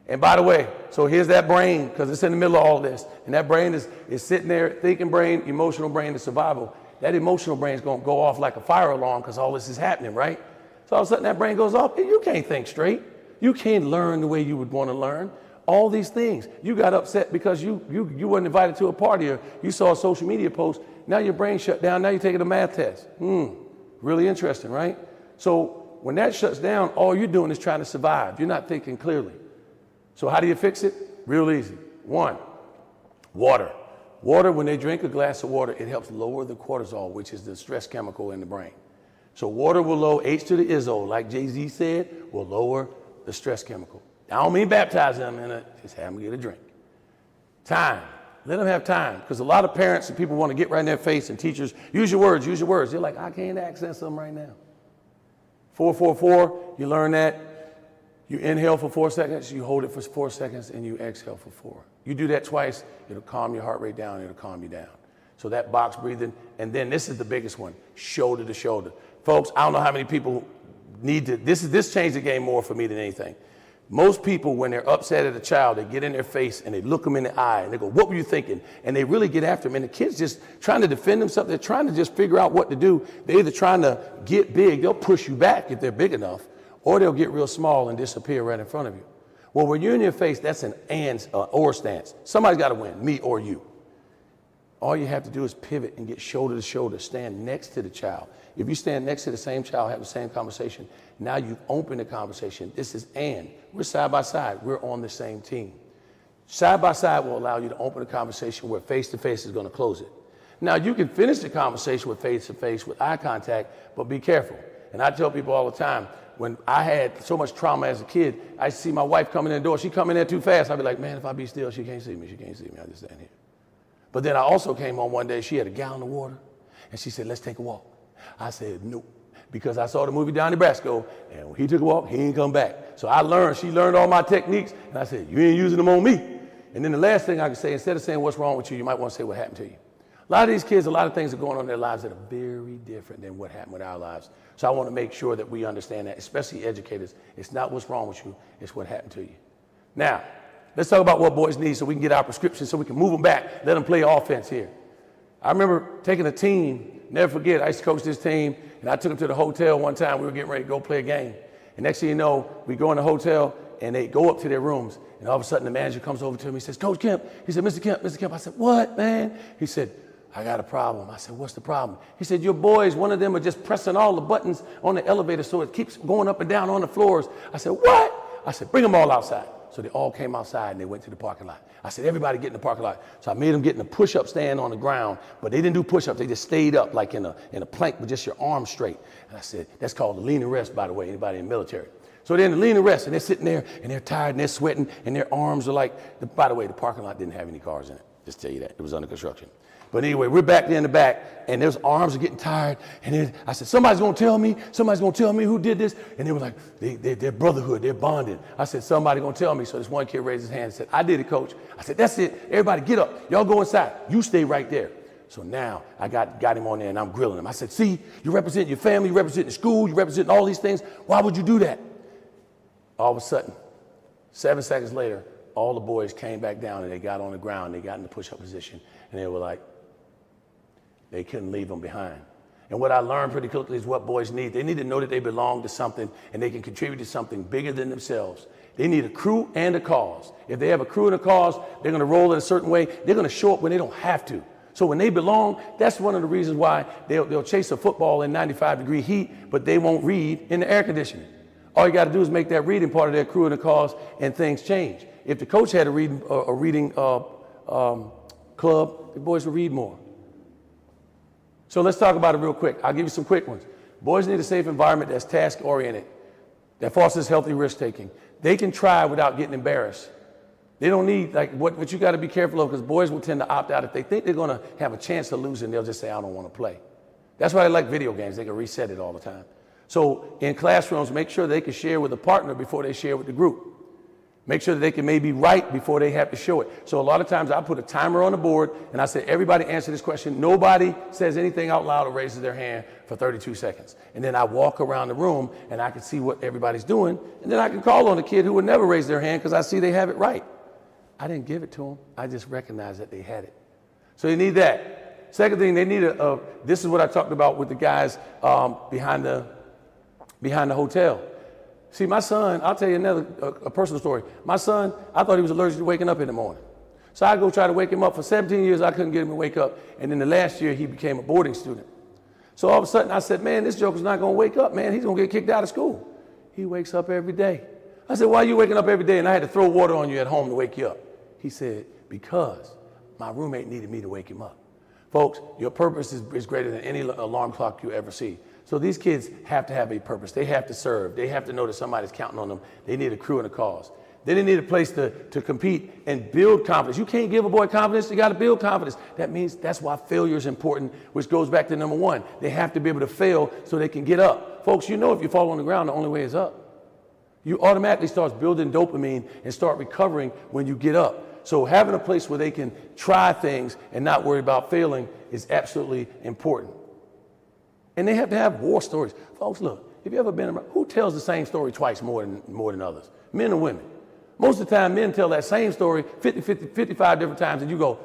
And by the way, so here's that brain, because it's in the middle of all this. And that brain is sitting there, thinking brain, emotional brain, and survival. That emotional brain is going to go off like a fire alarm because all this is happening, right? So all of a sudden that brain goes off, and you can't think straight. You can't learn the way you would want to learn. All these things. You got upset because you weren't invited to a party or you saw a social media post. Now your brain shut down. Now you're taking a math test. Really interesting, right? So when that shuts down, all you're doing is trying to survive. You're not thinking clearly. So how do you fix it? Real easy. 1, water. Water, when they drink a glass of water, it helps lower the cortisol, which is the stress chemical in the brain. So water will lower, H to the Izzo, like Jay-Z said, will lower the stress chemical. I don't mean baptize them in it, just have them get a drink. Time. Let them have time. Because a lot of parents and people want to get right in their face, and teachers, use your words, use your words. They're like, I can't access them right now. 444, you learn that. You inhale for 4 seconds, you hold it for 4 seconds, and you exhale for 4. You do that twice, it'll calm your heart rate down, it'll calm you down. So that box breathing, and then this is the biggest one, shoulder to shoulder. Folks, I don't know how many people need to, this changed the game more for me than anything. Most people, when they're upset at a child, they get in their face and they look them in the eye and they go, what were you thinking? And they really get after them. And the kid's just trying to defend themselves. They're trying to just figure out what to do. They're either trying to get big, they'll push you back if they're big enough, or they'll get real small and disappear right in front of you. Well, when you're in your face, that's an or stance. Somebody's got to win, me or you. All you have to do is pivot and get shoulder to shoulder, stand next to the child. If you stand next to the same child, have the same conversation, now you've opened the conversation. This is and. We're side by side. We're on the same team. Side by side will allow you to open a conversation where face to face is going to close it. Now, you can finish the conversation with face to face with eye contact, but be careful. And I tell people all the time, when I had so much trauma as a kid, I see my wife coming in the door. She come in there too fast. I'd be like, man, if I be still, she can't see me. She can't see me. I just stand here. But then I also came home one day. She had a gallon of water, and she said, let's take a walk. I said, no, because I saw the movie Donnie Brasco, and when he took a walk, he ain't come back. So she learned all my techniques, and I said, you ain't using them on me. And then the last thing I can say, instead of saying what's wrong with you, you might want to say what happened to you. A lot of these kids, a lot of things are going on in their lives that are very different than what happened with our lives. So I want to make sure that we understand that, especially educators. It's not what's wrong with you, it's what happened to you. Now, let's talk about what boys need so we can get our prescriptions so we can move them back, let them play offense here. I remember taking a team, never forget, I used to coach this team, and I took them to the hotel one time. We were getting ready to go play a game. And next thing you know, we go in the hotel, and they go up to their rooms. And all of a sudden, the manager comes over to me and says, Coach Kemp. He said, Mr. Kemp. I said, what, man? He said, I got a problem. I said, what's the problem? He said, your boys, one of them are just pressing all the buttons on the elevator so it keeps going up and down on the floors. I said, what? I said, bring them all outside. So they all came outside and they went to the parking lot. I said, everybody get in the parking lot. So I made them get in a push-up stand on the ground, but they didn't do push-ups. They just stayed up like in a plank with just your arms straight. And I said, that's called the lean and rest, by the way, anybody in the military. So they're in the lean and rest, and they're sitting there, and they're tired, and they're sweating, and their arms are like, by the way, the parking lot didn't have any cars in it. Just tell you that. It was under construction. But anyway, we're back there in the back, and those arms are getting tired. And then I said, somebody's going to tell me who did this. And they were like, they're brotherhood, they're bonded. I said, somebody going to tell me. So this one kid raised his hand and said, I did it, Coach. I said, that's it. Everybody get up. Y'all go inside. You stay right there. So now I got him on there, and I'm grilling him. I said, see, you represent your family, you represent the school, you represent all these things. Why would you do that? All of a sudden, 7 seconds later, all the boys came back down, and they got on the ground. They got in the push-up position, and they were like, they couldn't leave them behind. And what I learned pretty quickly is what boys need. They need to know that they belong to something and they can contribute to something bigger than themselves. They need a crew and a cause. If they have a crew and a cause, they're going to roll in a certain way. They're going to show up when they don't have to. So when they belong, that's one of the reasons why they'll chase a football in 95-degree heat, but they won't read in the air conditioning. All you got to do is make that reading part of their crew and a cause, and things change. If the coach had a reading club, the boys would read more. So let's talk about it real quick. I'll give you some quick ones. Boys need a safe environment that's task-oriented, that fosters healthy risk-taking. They can try without getting embarrassed. They don't need, like, what you got to be careful of, because boys will tend to opt out. If they think they're going to have a chance of losing, they'll just say, I don't want to play. That's why they like video games. They can reset it all the time. So in classrooms, make sure they can share with a partner before they share with the group. Make sure that they can maybe write before they have to show it. So a lot of times I put a timer on the board and I say, everybody answer this question. Nobody says anything out loud or raises their hand for 32 seconds. And then I walk around the room and I can see what everybody's doing. And then I can call on the kid who would never raise their hand because I see they have it right. I didn't give it to them. I just recognized that they had it. So they need that. Second thing, they need this is what I talked about with the guys behind the hotel. See, my son, I'll tell you a personal story. My son, I thought he was allergic to waking up in the morning. So I go try to wake him up. For 17 years, I couldn't get him to wake up. And then the last year, he became a boarding student. So all of a sudden, I said, man, this joker's not going to wake up, man. He's going to get kicked out of school. He wakes up every day. I said, why are you waking up every day? And I had to throw water on you at home to wake you up. He said, because my roommate needed me to wake him up. Folks, your purpose is greater than any alarm clock you ever see. So these kids have to have a purpose. They have to serve. They have to know that somebody's counting on them. They need a crew and a cause. Then they need a place to compete and build confidence. You can't give a boy confidence. You got to build confidence. That means that's why failure is important, which goes back to number one. They have to be able to fail so they can get up. Folks, you know if you fall on the ground, the only way is up. you automatically start building dopamine and start recovering when you get up. So having a place where they can try things and not worry about failing is absolutely important. And they have to have war stories. Folks, look, have you ever been around, who tells the same story twice more than others? Men or women? Most of the time, men tell that same story 55 different times, and you go,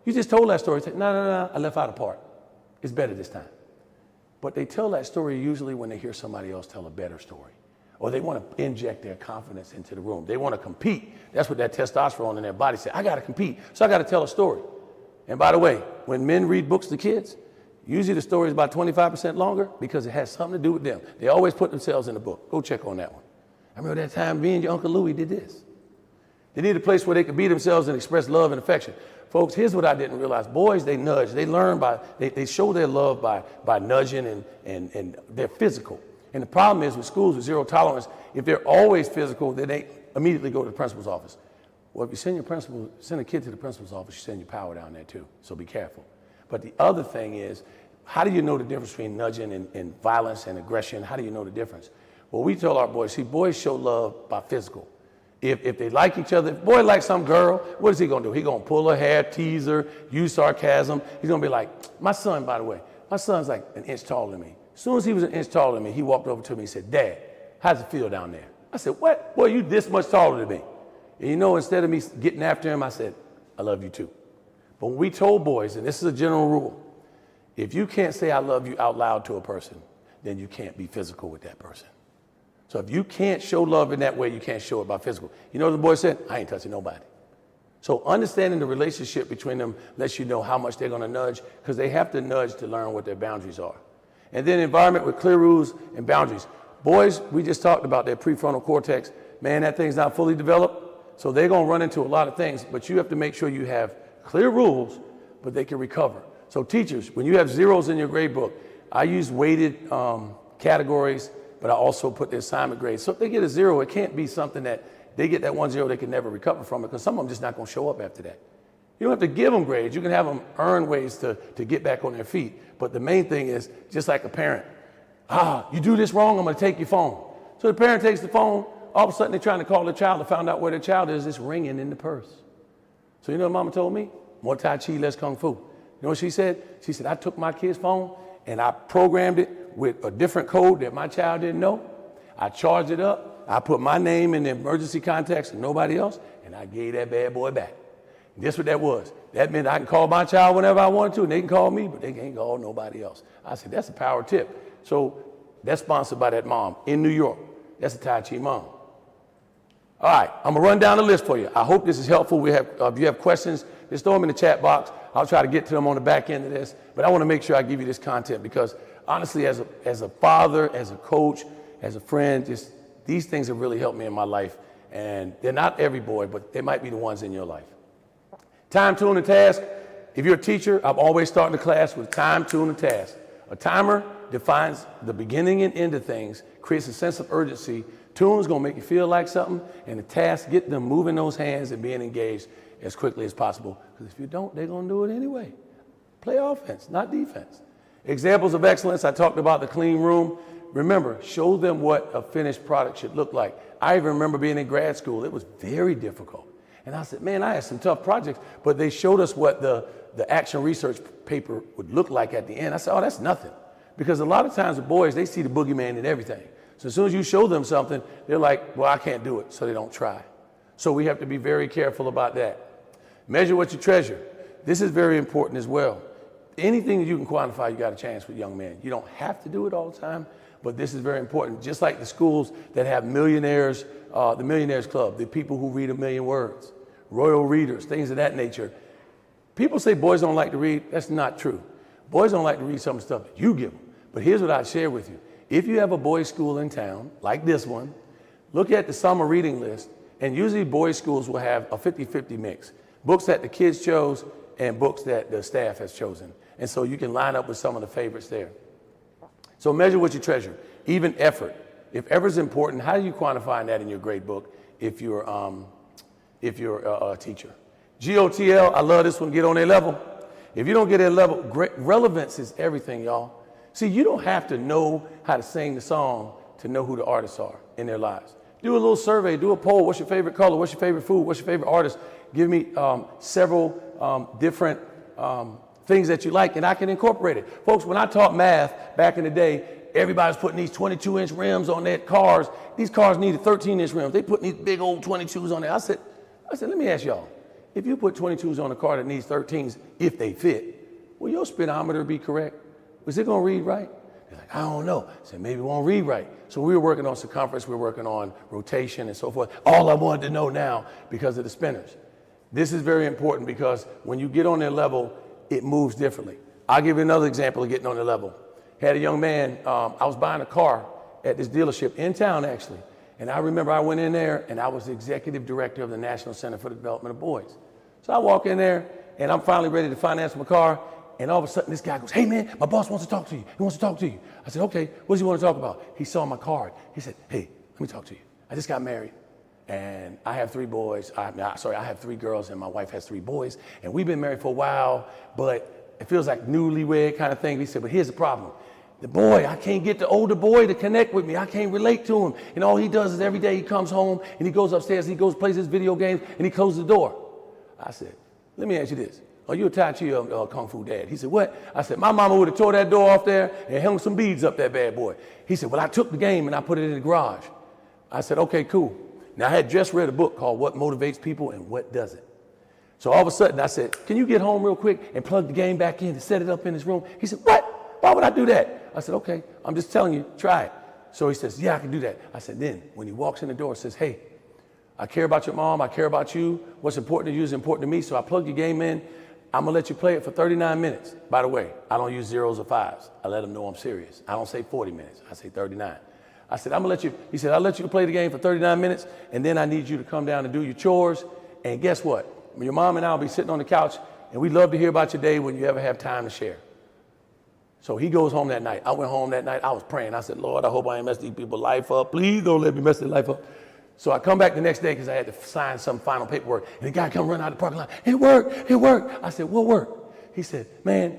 you just told that story. No, I left out a part. It's better this time. But they tell that story usually when they hear somebody else tell a better story. Or they want to inject their confidence into the room. They want to compete. That's what that testosterone in their body says. I got to compete, so I got to tell a story. And by the way, when men read books to kids, usually the story is about 25% longer because it has something to do with them. They always put themselves in the book. Go check on that one. I remember that time me and your Uncle Louie did this. They need a place where they could be themselves and express love and affection. Folks, here's what I didn't realize. Boys, they nudge. They learn they show their love by nudging and they're physical. And the problem is with schools with zero tolerance, if they're always physical, then they immediately go to the principal's office. Well, if you send a kid to the principal's office, you send your power down there too. So be careful. But the other thing is, how do you know the difference between nudging and violence and aggression? How do you know the difference? Well, we tell our boys, see, boys show love by physical. If they like each other, if a boy likes some girl, what is he going to do? He's going to pull her hair, tease her, use sarcasm. He's going to be like, my son, by the way, my son's like an inch taller than me. As soon as he was an inch taller than me, he walked over to me and said, Dad, how's it feel down there? I said, what? Boy, you this much taller than me. And you know, instead of me getting after him, I said, I love you too. But when we told boys, and this is a general rule, if you can't say I love you out loud to a person, then you can't be physical with that person. So if you can't show love in that way, you can't show it by physical. You know what the boy said? I ain't touching nobody. So understanding the relationship between them lets you know how much they're going to nudge, because they have to nudge to learn what their boundaries are. And then environment with clear rules and boundaries. Boys, we just talked about their prefrontal cortex. Man, that thing's not fully developed, so they're going to run into a lot of things, but you have to make sure you have clear rules, but they can recover. So teachers, when you have zeros in your grade book, I use weighted categories, but I also put the assignment grades. So if they get a 0, it can't be something that they get that 1 0, they can never recover from it, because some of them just not going to show up after that. You don't have to give them grades. You can have them earn ways to get back on their feet. But the main thing is, just like a parent, you do this wrong, I'm going to take your phone. So the parent takes the phone, all of a sudden they're trying to call their child to find out where their child is, it's ringing in the purse. So you know what Mama told me? More Tai Chi, less Kung Fu. You know what she said? She said, I took my kid's phone and I programmed it with a different code that my child didn't know. I charged it up. I put my name in the emergency contacts and nobody else, and I gave that bad boy back. And guess what that was? That meant I can call my child whenever I wanted to, and they can call me, but they can't call nobody else. I said, that's a power tip. So that's sponsored by that mom in New York. That's a Tai Chi mom. All right, I'm going to run down the list for you. I hope this is helpful. If you have questions, just throw them in the chat box. I'll try to get to them on the back end of this, but I want to make sure I give you this content, because honestly, as a father, as a coach, as a friend, just these things have really helped me in my life, and they're not every boy, but they might be the ones in your life. Time, tune, and task. If you're a teacher, I'm always starting the class with time, tune, and task. A timer defines the beginning and end of things, creates a sense of urgency. Tune's going to make you feel like something, and the task, get them moving those hands and being engaged as quickly as possible, because if you don't, they're going to do it anyway. Play offense, not defense. Examples of excellence, I talked about the clean room. Remember, show them what a finished product should look like. I even remember being in grad school. It was very difficult. And I said, man, I had some tough projects, but they showed us what the action research paper would look like at the end. I said, oh, that's nothing. Because a lot of times the boys, they see the boogeyman in everything. So as soon as you show them something, they're like, well, I can't do it, so they don't try. So we have to be very careful about that. Measure what you treasure. This is very important as well. Anything that you can quantify, you got a chance with young men. You don't have to do it all the time, but this is very important. Just like the schools that have millionaires, the Millionaires Club, the people who read 1 million words, royal readers, things of that nature. People say boys don't like to read. That's not true. Boys don't like to read some stuff that you give them. But here's what I share with you. If you have a boys' school in town, like this one, look at the summer reading list, and usually boys' schools will have a 50-50 mix. Books that the kids chose and books that the staff has chosen. And so you can line up with some of the favorites there. So measure what you treasure, even effort. If effort's important, how do you quantify that in your grade book if you're a teacher? GOTL, I love this one, get on a level. If you don't get a level, relevance is everything, y'all. See, you don't have to know how to sing the song to know who the artists are in their lives. Do a little survey, do a poll. What's your favorite color? What's your favorite food? What's your favorite artist? Give me several different things that you like, and I can incorporate it. Folks, when I taught math back in the day, everybody's putting these 22-inch rims on their cars. These cars needed 13-inch rims. They put these big old 22s on there. I said, let me ask y'all, if you put 22s on a car that needs 13s, if they fit, will your speedometer be correct? Was it gonna read right? They're like, I don't know. I said, maybe it won't read right. So we were working on circumference, we were working on rotation and so forth. All I wanted to know now, because of the spinners. This is very important because when you get on their level, it moves differently. I'll give you another example of getting on their level. Had a young man, I was buying a car at this dealership in town actually. And I remember I went in there and I was the executive director of the National Center for the Development of Boys. So I walk in there and I'm finally ready to finance my car. And all of a sudden this guy goes, hey man, my boss wants to talk to you. He wants to talk to you. I said, okay, what does he want to talk about? He saw my card. He said, hey, let me talk to you. I just got married and I have 3 boys. I have 3 girls and my wife has 3 boys. And we've been married for a while, but it feels like newlywed kind of thing. He said, but here's the problem. The boy, I can't get the older boy to connect with me. I can't relate to him. And all he does is every day he comes home and he goes upstairs, and he goes plays his video games and he closes the door. I said, let me ask you this. Are you a Tai Chi or Kung Fu dad? He said, what? I said, my mama would have tore that door off there and hung some beads up that bad boy. He said, well, I took the game and I put it in the garage. I said, okay, cool. Now I had just read a book called What Motivates People and What Doesn't. So all of a sudden I said, can you get home real quick and plug the game back in and set it up in his room? He said, what? Why would I do that? I said, okay, I'm just telling you, try it. So he says, yeah, I can do that. I said, then when he walks in the door, he says, hey, I care about your mom. I care about you. What's important to you is important to me. So I plug your game in. I'm going to let you play it for 39 minutes. By the way, I don't use 0s or 5s. I let them know I'm serious. I don't say 40 minutes. I say 39. I said, I'm going to let you, he said, I'll let you play the game for 39 minutes, and then I need you to come down and do your chores. And guess what? Your mom and I will be sitting on the couch, and we'd love to hear about your day when you ever have time to share. So he goes home that night. I went home that night. I was praying. I said, Lord, I hope I ain't messed these people's life up. Please don't let me mess their life up. So I come back the next day because I had to sign some final paperwork. And the guy come run out of the parking lot. It worked. It worked. I said, what worked? He said, man,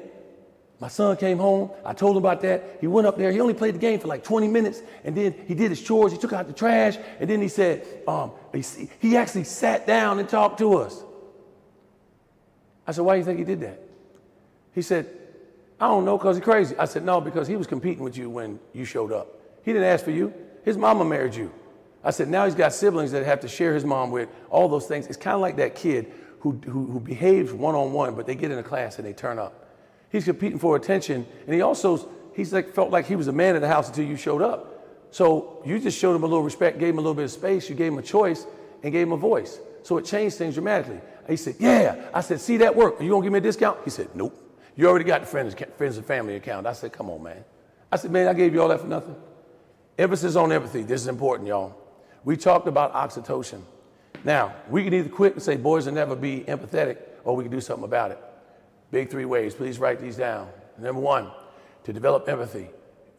my son came home. I told him about that. He went up there. He only played the game for like 20 minutes. And then he did his chores. He took out the trash. And then he said, he actually sat down and talked to us. I said, why do you think he did that? He said, I don't know, because he's crazy. I said, no, because he was competing with you when you showed up. He didn't ask for you. His mama married you. I said, now he's got siblings that have to share his mom with, all those things. It's kind of like that kid who behaves one-on-one, but they get in a class and they turn up. He's competing for attention, and he's like felt like he was the man of the house until you showed up. So you just showed him a little respect, gave him a little bit of space, you gave him a choice, and gave him a voice. So it changed things dramatically. He said, yeah. I said, see that work? Are you gonna give me a discount? He said, nope. You already got the friends and family account. I said, come on, man. I said, man, I gave you all that for nothing. Emphasis on empathy. This is important, y'all. We talked about oxytocin. Now, we can either quit and say boys will never be empathetic, or we can do something about it. Big 3 ways. Please write these down. Number 1, to develop empathy,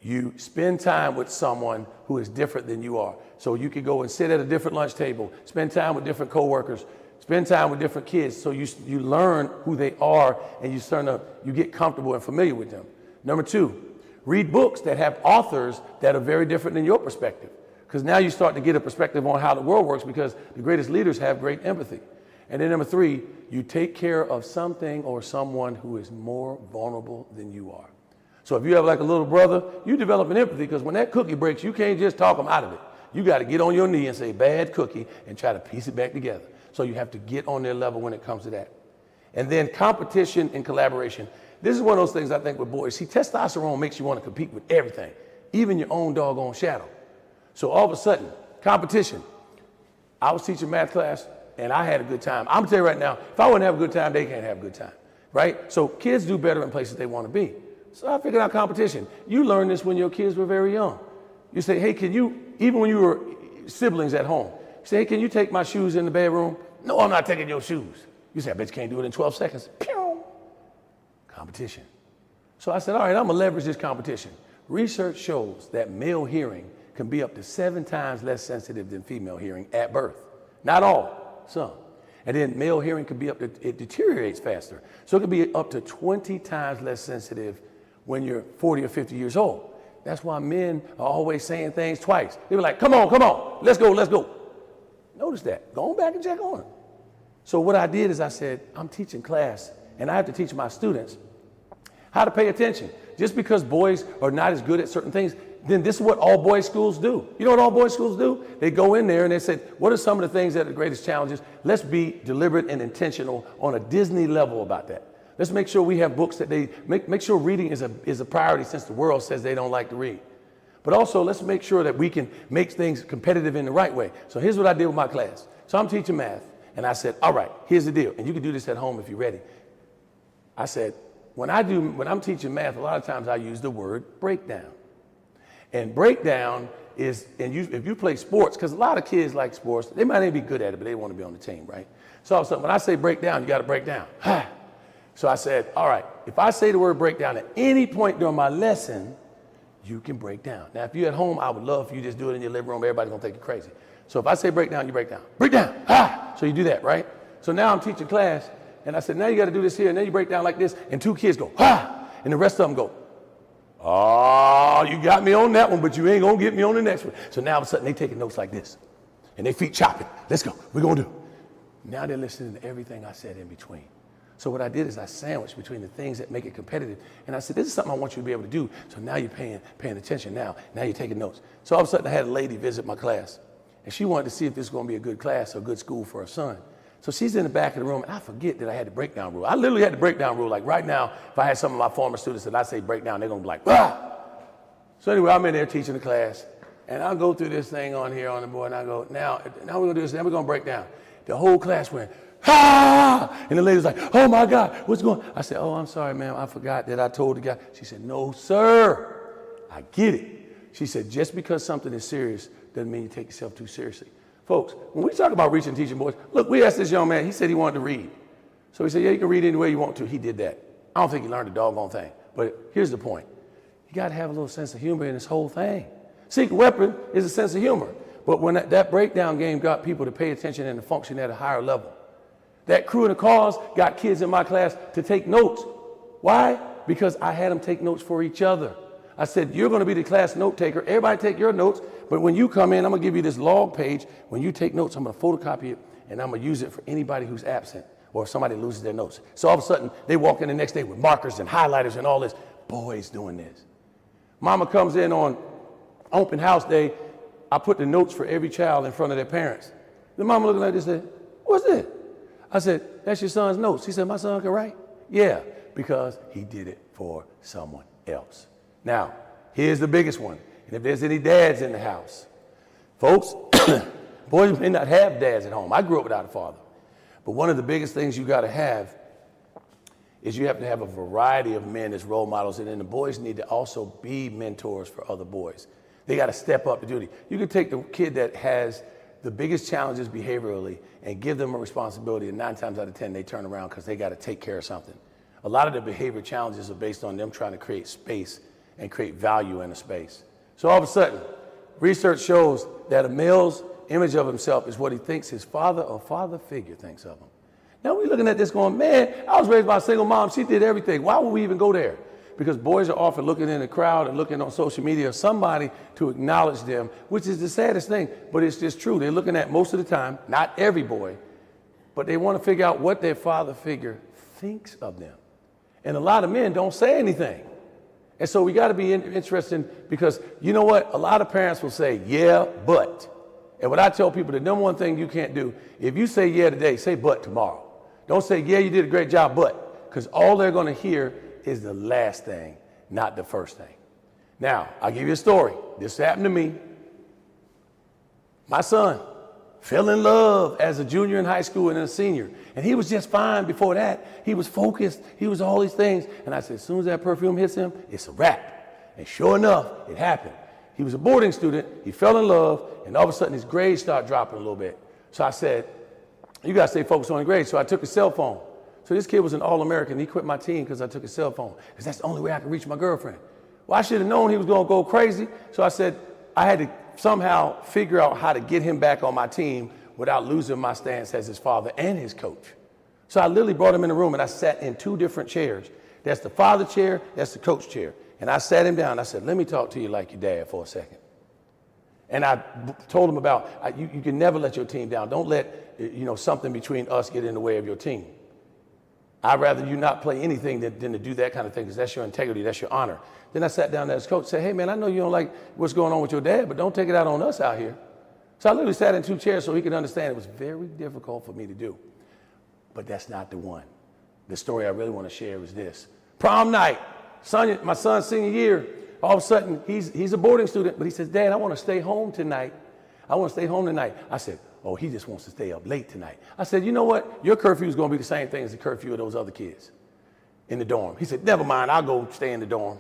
you spend time with someone who is different than you are. So you could go and sit at a different lunch table, spend time with different coworkers, spend time with different kids, so you learn who they are and you get comfortable and familiar with them. Number 2, read books that have authors that are very different than your perspective. Because now you start to get a perspective on how the world works, because the greatest leaders have great empathy. And then number 3, you take care of something or someone who is more vulnerable than you are. So if you have like a little brother, you develop an empathy, because when that cookie breaks, you can't just talk them out of it. You got to get on your knee and say, bad cookie, and try to piece it back together. So you have to get on their level when it comes to that. And then competition and collaboration. This is one of those things I think with boys. See, testosterone makes you want to compete with everything, even your own doggone shadow. So all of a sudden, competition. I was teaching math class, and I had a good time. I'm going to tell you right now, if I wouldn't have a good time, they can't have a good time, right? So kids do better in places they want to be. So I figured out competition. You learned this when your kids were very young. You say, hey, can you, even when you were siblings at home, you say, hey, can you take my shoes in the bedroom? No, I'm not taking your shoes. You say, I bet you can't do it in 12 seconds. Pew! Competition. So I said, all right, I'm going to leverage this competition. Research shows that male hearing can be up to 7 times less sensitive than female hearing at birth. Not all, some. And then male hearing can be it deteriorates faster. So it can be up to 20 times less sensitive when you're 40 or 50 years old. That's why men are always saying things twice. They were like, come on, let's go. Notice that. Go on back and check on it. So what I did is I said, I'm teaching class, and I have to teach my students how to pay attention. Just because boys are not as good at certain things, then this is what all boys schools do. You know what all boys schools do? They go in there and they say, what are some of the things that are the greatest challenges? Let's be deliberate and intentional on a Disney level about that. Let's make sure we have books that they make sure reading is a priority, since the world says they don't like to read. But also let's make sure that we can make things competitive in the right way. So here's what I did with my class. So I'm teaching math, and I said, all right, here's the deal. And you can do this at home if you're ready. I said, when I'm teaching math, a lot of times I use the word breakdown. And breakdown is, if you play sports, because a lot of kids like sports, they might not even be good at it, but they want to be on the team, right? So all of a sudden, when I say breakdown, you got to break down. So I said, all right, if I say the word breakdown at any point during my lesson, you can break down. Now, if you're at home, I would love for you to just do it in your living room. Everybody's going to think you're crazy. So if I say break down, you break down. Break down. So you do that, right? So now I'm teaching class, and I said, now you got to do this here, and then you break down like this, and two kids go, and the rest of them go, oh, you got me on that one, but you ain't going to get me on the next one. So now all of a sudden, they taking notes like this, and they feet chopping. Let's go. We're going to do. Now they're listening to everything I said in between. So what I did is I sandwiched between the things that make it competitive. And I said, this is something I want you to be able to do. So now you're paying attention now. Now you're taking notes. So all of a sudden I had a lady visit my class. And she wanted to see if this was going to be a good class or a good school for her son. So she's in the back of the room, and I forget that I had the breakdown rule. I literally had the breakdown rule. Like right now, if I had some of my former students and I say breakdown, they're going to be like, ah! So anyway, I'm in there teaching the class. And I'll go through this thing on here on the board, and I go, now we're going to do this, then we're going to break down. The whole class went, ah! And the lady's like, oh my God, what's going on? I said, oh, I'm sorry, ma'am. I forgot that I told the guy. She said, no, sir. I get it. She said, just because something is serious doesn't mean you take yourself too seriously. Folks, when we talk about reaching teaching boys, look, we asked this young man, he said he wanted to read. So he said, yeah, you can read any way you want to. He did that. I don't think he learned a doggone thing. But here's the point. You got to have a little sense of humor in this whole thing. Secret weapon is a sense of humor. But when that breakdown game got people to pay attention and to function at a higher level, that crew in the cars got kids in my class to take notes. Why? Because I had them take notes for each other. I said, you're going to be the class note taker. Everybody take your notes. But when you come in, I'm going to give you this log page. When you take notes, I'm going to photocopy it, and I'm going to use it for anybody who's absent or if somebody loses their notes. So all of a sudden, they walk in the next day with markers and highlighters and all this. Boys doing this. Mama comes in on open house day. I put the notes for every child in front of their parents. The mama looking like this and said, what's this? I said, that's your son's notes. He said, my son can write? Yeah, because he did it for someone else. Now, here's the biggest one. And if there's any dads in the house, folks, boys may not have dads at home. I grew up without a father. But one of the biggest things you got to have is you have to have a variety of men as role models, and then the boys need to also be mentors for other boys. They got to step up to duty. You can take the kid that has the biggest challenges behaviorally and give them a responsibility, and 9 times out of 10 they turn around because they got to take care of something. A lot of the behavior challenges are based on them trying to create space and create value in a space. So all of a sudden, research shows that a male's image of himself is what he thinks his father or father figure thinks of him. Now we're looking at this going, man, I was raised by a single mom. She did everything. Why would we even go there? Because boys are often looking in the crowd and looking on social media, somebody to acknowledge them, which is the saddest thing, but it's just true. They're looking at most of the time, not every boy, but they want to figure out what their father figure thinks of them. And a lot of men don't say anything. And so we got to be interested, because you know what? A lot of parents will say, yeah, but. And what I tell people, the number one thing you can't do, if you say yeah today, say but tomorrow. Don't say, yeah, you did a great job, but. Because all they're going to hear is the last thing, not the first thing. Now, I'll give you a story. This happened to me. My son fell in love as a junior in high school and a senior. And he was just fine before that. He was focused. He was all these things. And I said, as soon as that perfume hits him, it's a wrap. And sure enough, it happened. He was a boarding student. He fell in love. And all of a sudden, his grades started dropping a little bit. So I said, you got to stay focused on the grades. So I took his cell phone. So this kid was an All-American. He quit my team because I took his cell phone, because that's the only way I could reach my girlfriend. Well, I should have known he was going to go crazy. So I said I had to somehow figure out how to get him back on my team without losing my stance as his father and his coach. So I literally brought him in the room, and I sat in 2 different chairs. That's the father chair, that's the coach chair. And I sat him down. I said, let me talk to you like your dad for a second. And I told him about, you can never let your team down. Don't let something between us get in the way of your team. I'd rather you not play anything than to do that kind of thing, because that's your integrity, that's your honor. Then I sat down as coach and said, hey, man, I know you don't like what's going on with your dad, but don't take it out on us out here. So I literally sat in 2 chairs so he could understand it was very difficult for me to do. But that's not the one. The story I really want to share is this. Prom night, my son's senior year, all of a sudden, he's a boarding student, but he says, Dad, I want to stay home tonight. I said, oh, he just wants to stay up late tonight. I said, you know what? Your curfew is going to be the same thing as the curfew of those other kids in the dorm. He said, never mind, I'll go stay in the dorm.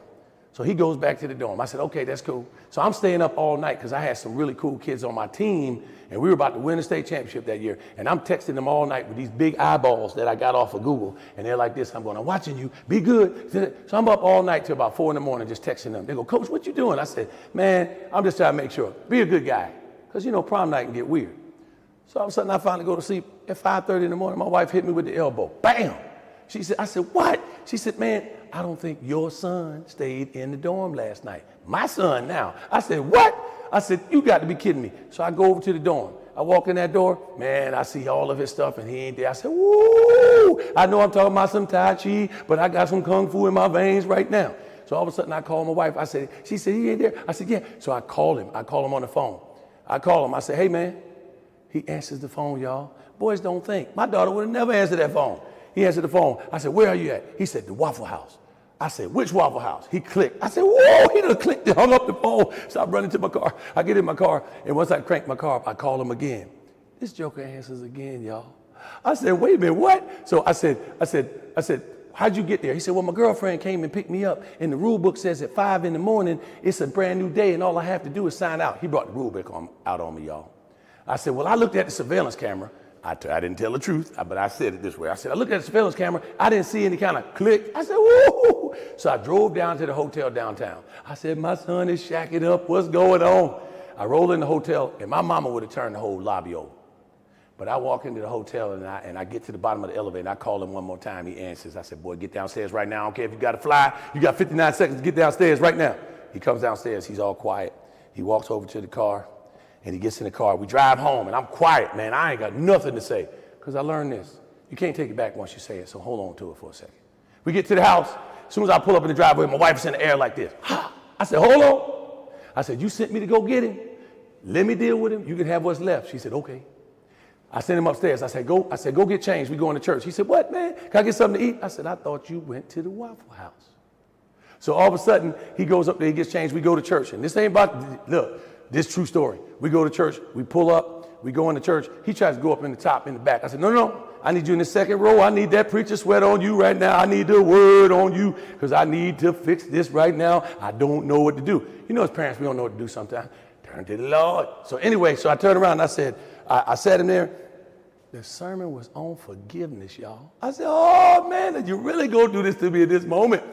So he goes back to the dorm. I said, okay, that's cool. So I'm staying up all night because I had some really cool kids on my team, and we were about to win the state championship that year. And I'm texting them all night with these big eyeballs that I got off of Google. And they're like this. I'm going, I'm watching you. Be good. So I'm up all night till about 4 in the morning just texting them. They go, Coach, what you doing? I said, man, I'm just trying to make sure. Be a good guy. Because, prom night can get weird. So all of a sudden, I finally go to sleep at 5:30 in the morning. My wife hit me with the elbow. Bam! I said, what? She said, man, I don't think your son stayed in the dorm last night. My son now. I said, what? I said, you got to be kidding me. So I go over to the dorm. I walk in that door. Man, I see all of his stuff, and he ain't there. I said, woo! I know I'm talking about some Tai Chi, but I got some Kung Fu in my veins right now. So all of a sudden, I call my wife. She said, he ain't there. I said, yeah. So I call him. I call him on the phone. I said, hey, man. He answers the phone, y'all. Boys don't think. My daughter would have never answered that phone. He answered the phone. I said, where are you at? He said, the Waffle House. I said, which Waffle House? He clicked. I said, whoa, he done clicked and hung up the phone. So I run into my car. I get in my car, and once I crank my car up, I call him again. This joker answers again, y'all. I said, wait a minute, what? So I said, how'd you get there? He said, well, my girlfriend came and picked me up, and the rule book says at 5 in the morning, it's a brand new day, and all I have to do is sign out. He brought the rule book out on me, y'all. I said, well, I looked at the surveillance camera. I didn't tell the truth, but I said it this way. I said, I looked at the surveillance camera. I didn't see any kind of click. I said, woo! So I drove down to the hotel downtown. I said, my son is shacking up. What's going on? I roll in the hotel, and my mama would have turned the whole lobby over. But I walk into the hotel, and I get to the bottom of the elevator, and I call him one more time. He answers. I said, boy, get downstairs right now. I don't care if you got to fly. You got 59 seconds to get downstairs right now. He comes downstairs. He's all quiet. He walks over to the car. And he gets in the car. We drive home, and I'm quiet, man. I ain't got nothing to say because I learned this. You can't take it back once you say it, so hold on to it for a second. We get to the house. As soon as I pull up in the driveway, my wife's in the air like this. I said, hold on. I said, you sent me to go get him. Let me deal with him. You can have what's left. She said, okay. I sent him upstairs. I said, go get changed. We going to church. He said, what, man? Can I get something to eat? I said, I thought you went to the Waffle House. So all of a sudden, he goes up there, he gets changed. We go to church. And this ain't about, look. This true story. We go to church, we pull up, we go into church. He tries to go up in the top, in the back. I said, no, I need you in the second row. I need that preacher sweat on you right now. I need the word on you because I need to fix this right now. I don't know what to do. As parents, we don't know what to do sometimes. Turn to the Lord. So anyway, I turned around and I said, I sat him there. The sermon was on forgiveness, y'all. I said, oh, man, did you really go do this to me at this moment?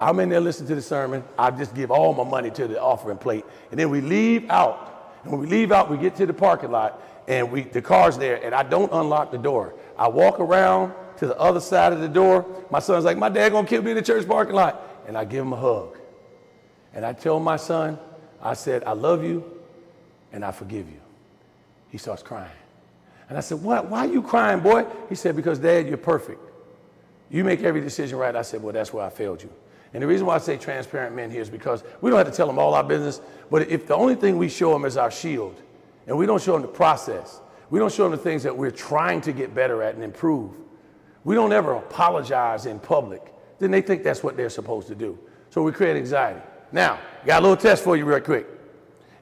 I'm in there listening to the sermon. I just give all my money to the offering plate. And then we leave out. And when we leave out, we get to the parking lot. And the car's there. And I don't unlock the door. I walk around to the other side of the door. My son's like, my dad going to kill me in the church parking lot. And I give him a hug. And I tell my son, I said, I love you and I forgive you. He starts crying. And I said, what? Why are you crying, boy? He said, because, Dad, you're perfect. You make every decision right. I said, well, that's where I failed you. And the reason why I say transparent men here is because we don't have to tell them all our business, but if the only thing we show them is our shield, and we don't show them the process, we don't show them the things that we're trying to get better at and improve, we don't ever apologize in public, then they think that's what they're supposed to do. So we create anxiety. Now, got a little test for you real quick.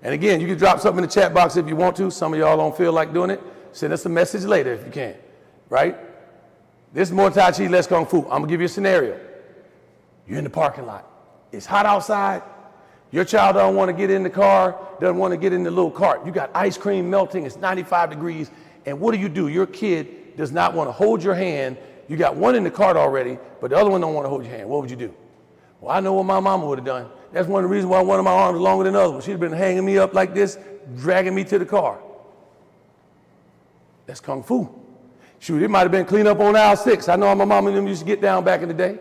And again, you can drop something in the chat box if you want to. Some of y'all don't feel like doing it. Send us a message later if you can, right? This is more Tai Chi, less Kung Fu. I'm gonna give you a scenario. You're in the parking lot. It's hot outside. Your child don't want to get in the car, doesn't want to get in the little cart. You got ice cream melting. It's 95 degrees. And what do? Your kid does not want to hold your hand. You got one in the cart already, but the other one don't want to hold your hand. What would you do? Well, I know what my mama would have done. That's one of the reasons why one of my arms is longer than the other one. She'd have been hanging me up like this, dragging me to the car. That's Kung Fu. Shoot, it might have been clean up on aisle 6. I know how my mom and them used to get down back in the day.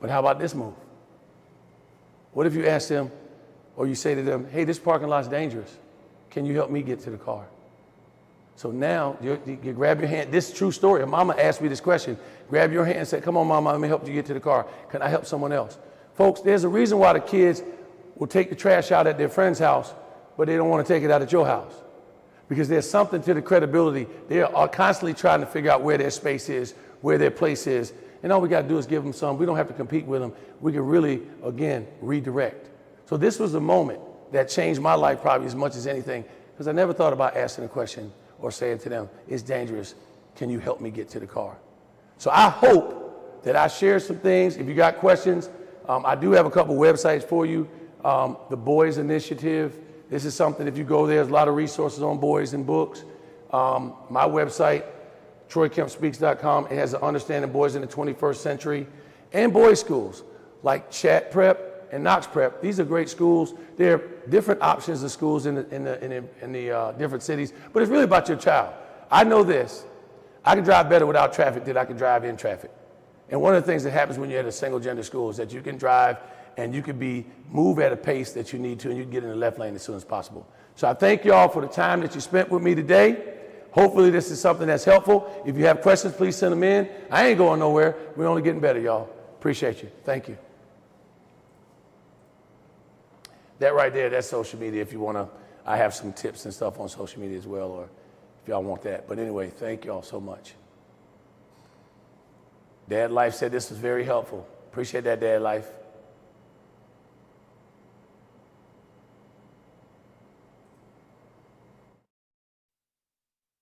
But how about this move? What if you ask them, or you say to them, hey, this parking lot's dangerous. Can you help me get to the car? So now you grab your hand. This is a true story. Mama asked me this question. Grab your hand and say, come on, Mama, let me help you get to the car. Can I help someone else? Folks, there's a reason why the kids will take the trash out at their friend's house, but they don't want to take it out at your house. Because there's something to the credibility. They are constantly trying to figure out where their space is, where their place is. And all we got to do is give them some. We don't have to compete with them. We can really, again, redirect. So this was a moment that changed my life probably as much as anything, because I never thought about asking a question or saying to them, it's dangerous. Can you help me get to the car? So I hope that I shared some things. If you got questions, I do have a couple websites for you. The Boys Initiative. This is something, if you go there, there's a lot of resources on boys and books. My website, TroyKempSpeaks.com, it has an Understanding Boys in the 21st Century, and boys schools like Chat Prep and Knox Prep. These are great schools. There are different options of schools in the different cities, but it's really about your child. I know this. I can drive better without traffic than I can drive in traffic. And one of the things that happens when you're at a single gender school is that you can drive and you can move at a pace that you need to, and you can get in the left lane as soon as possible. So I thank y'all for the time that you spent with me today. Hopefully this is something that's helpful. If you have questions, please send them in. I ain't going nowhere. We're only getting better, y'all. Appreciate you. Thank you. That right there, that's social media. If you want to, I have some tips and stuff on social media as well, or if y'all want that. But anyway, thank y'all so much. Dad Life said this was very helpful. Appreciate that, Dad Life.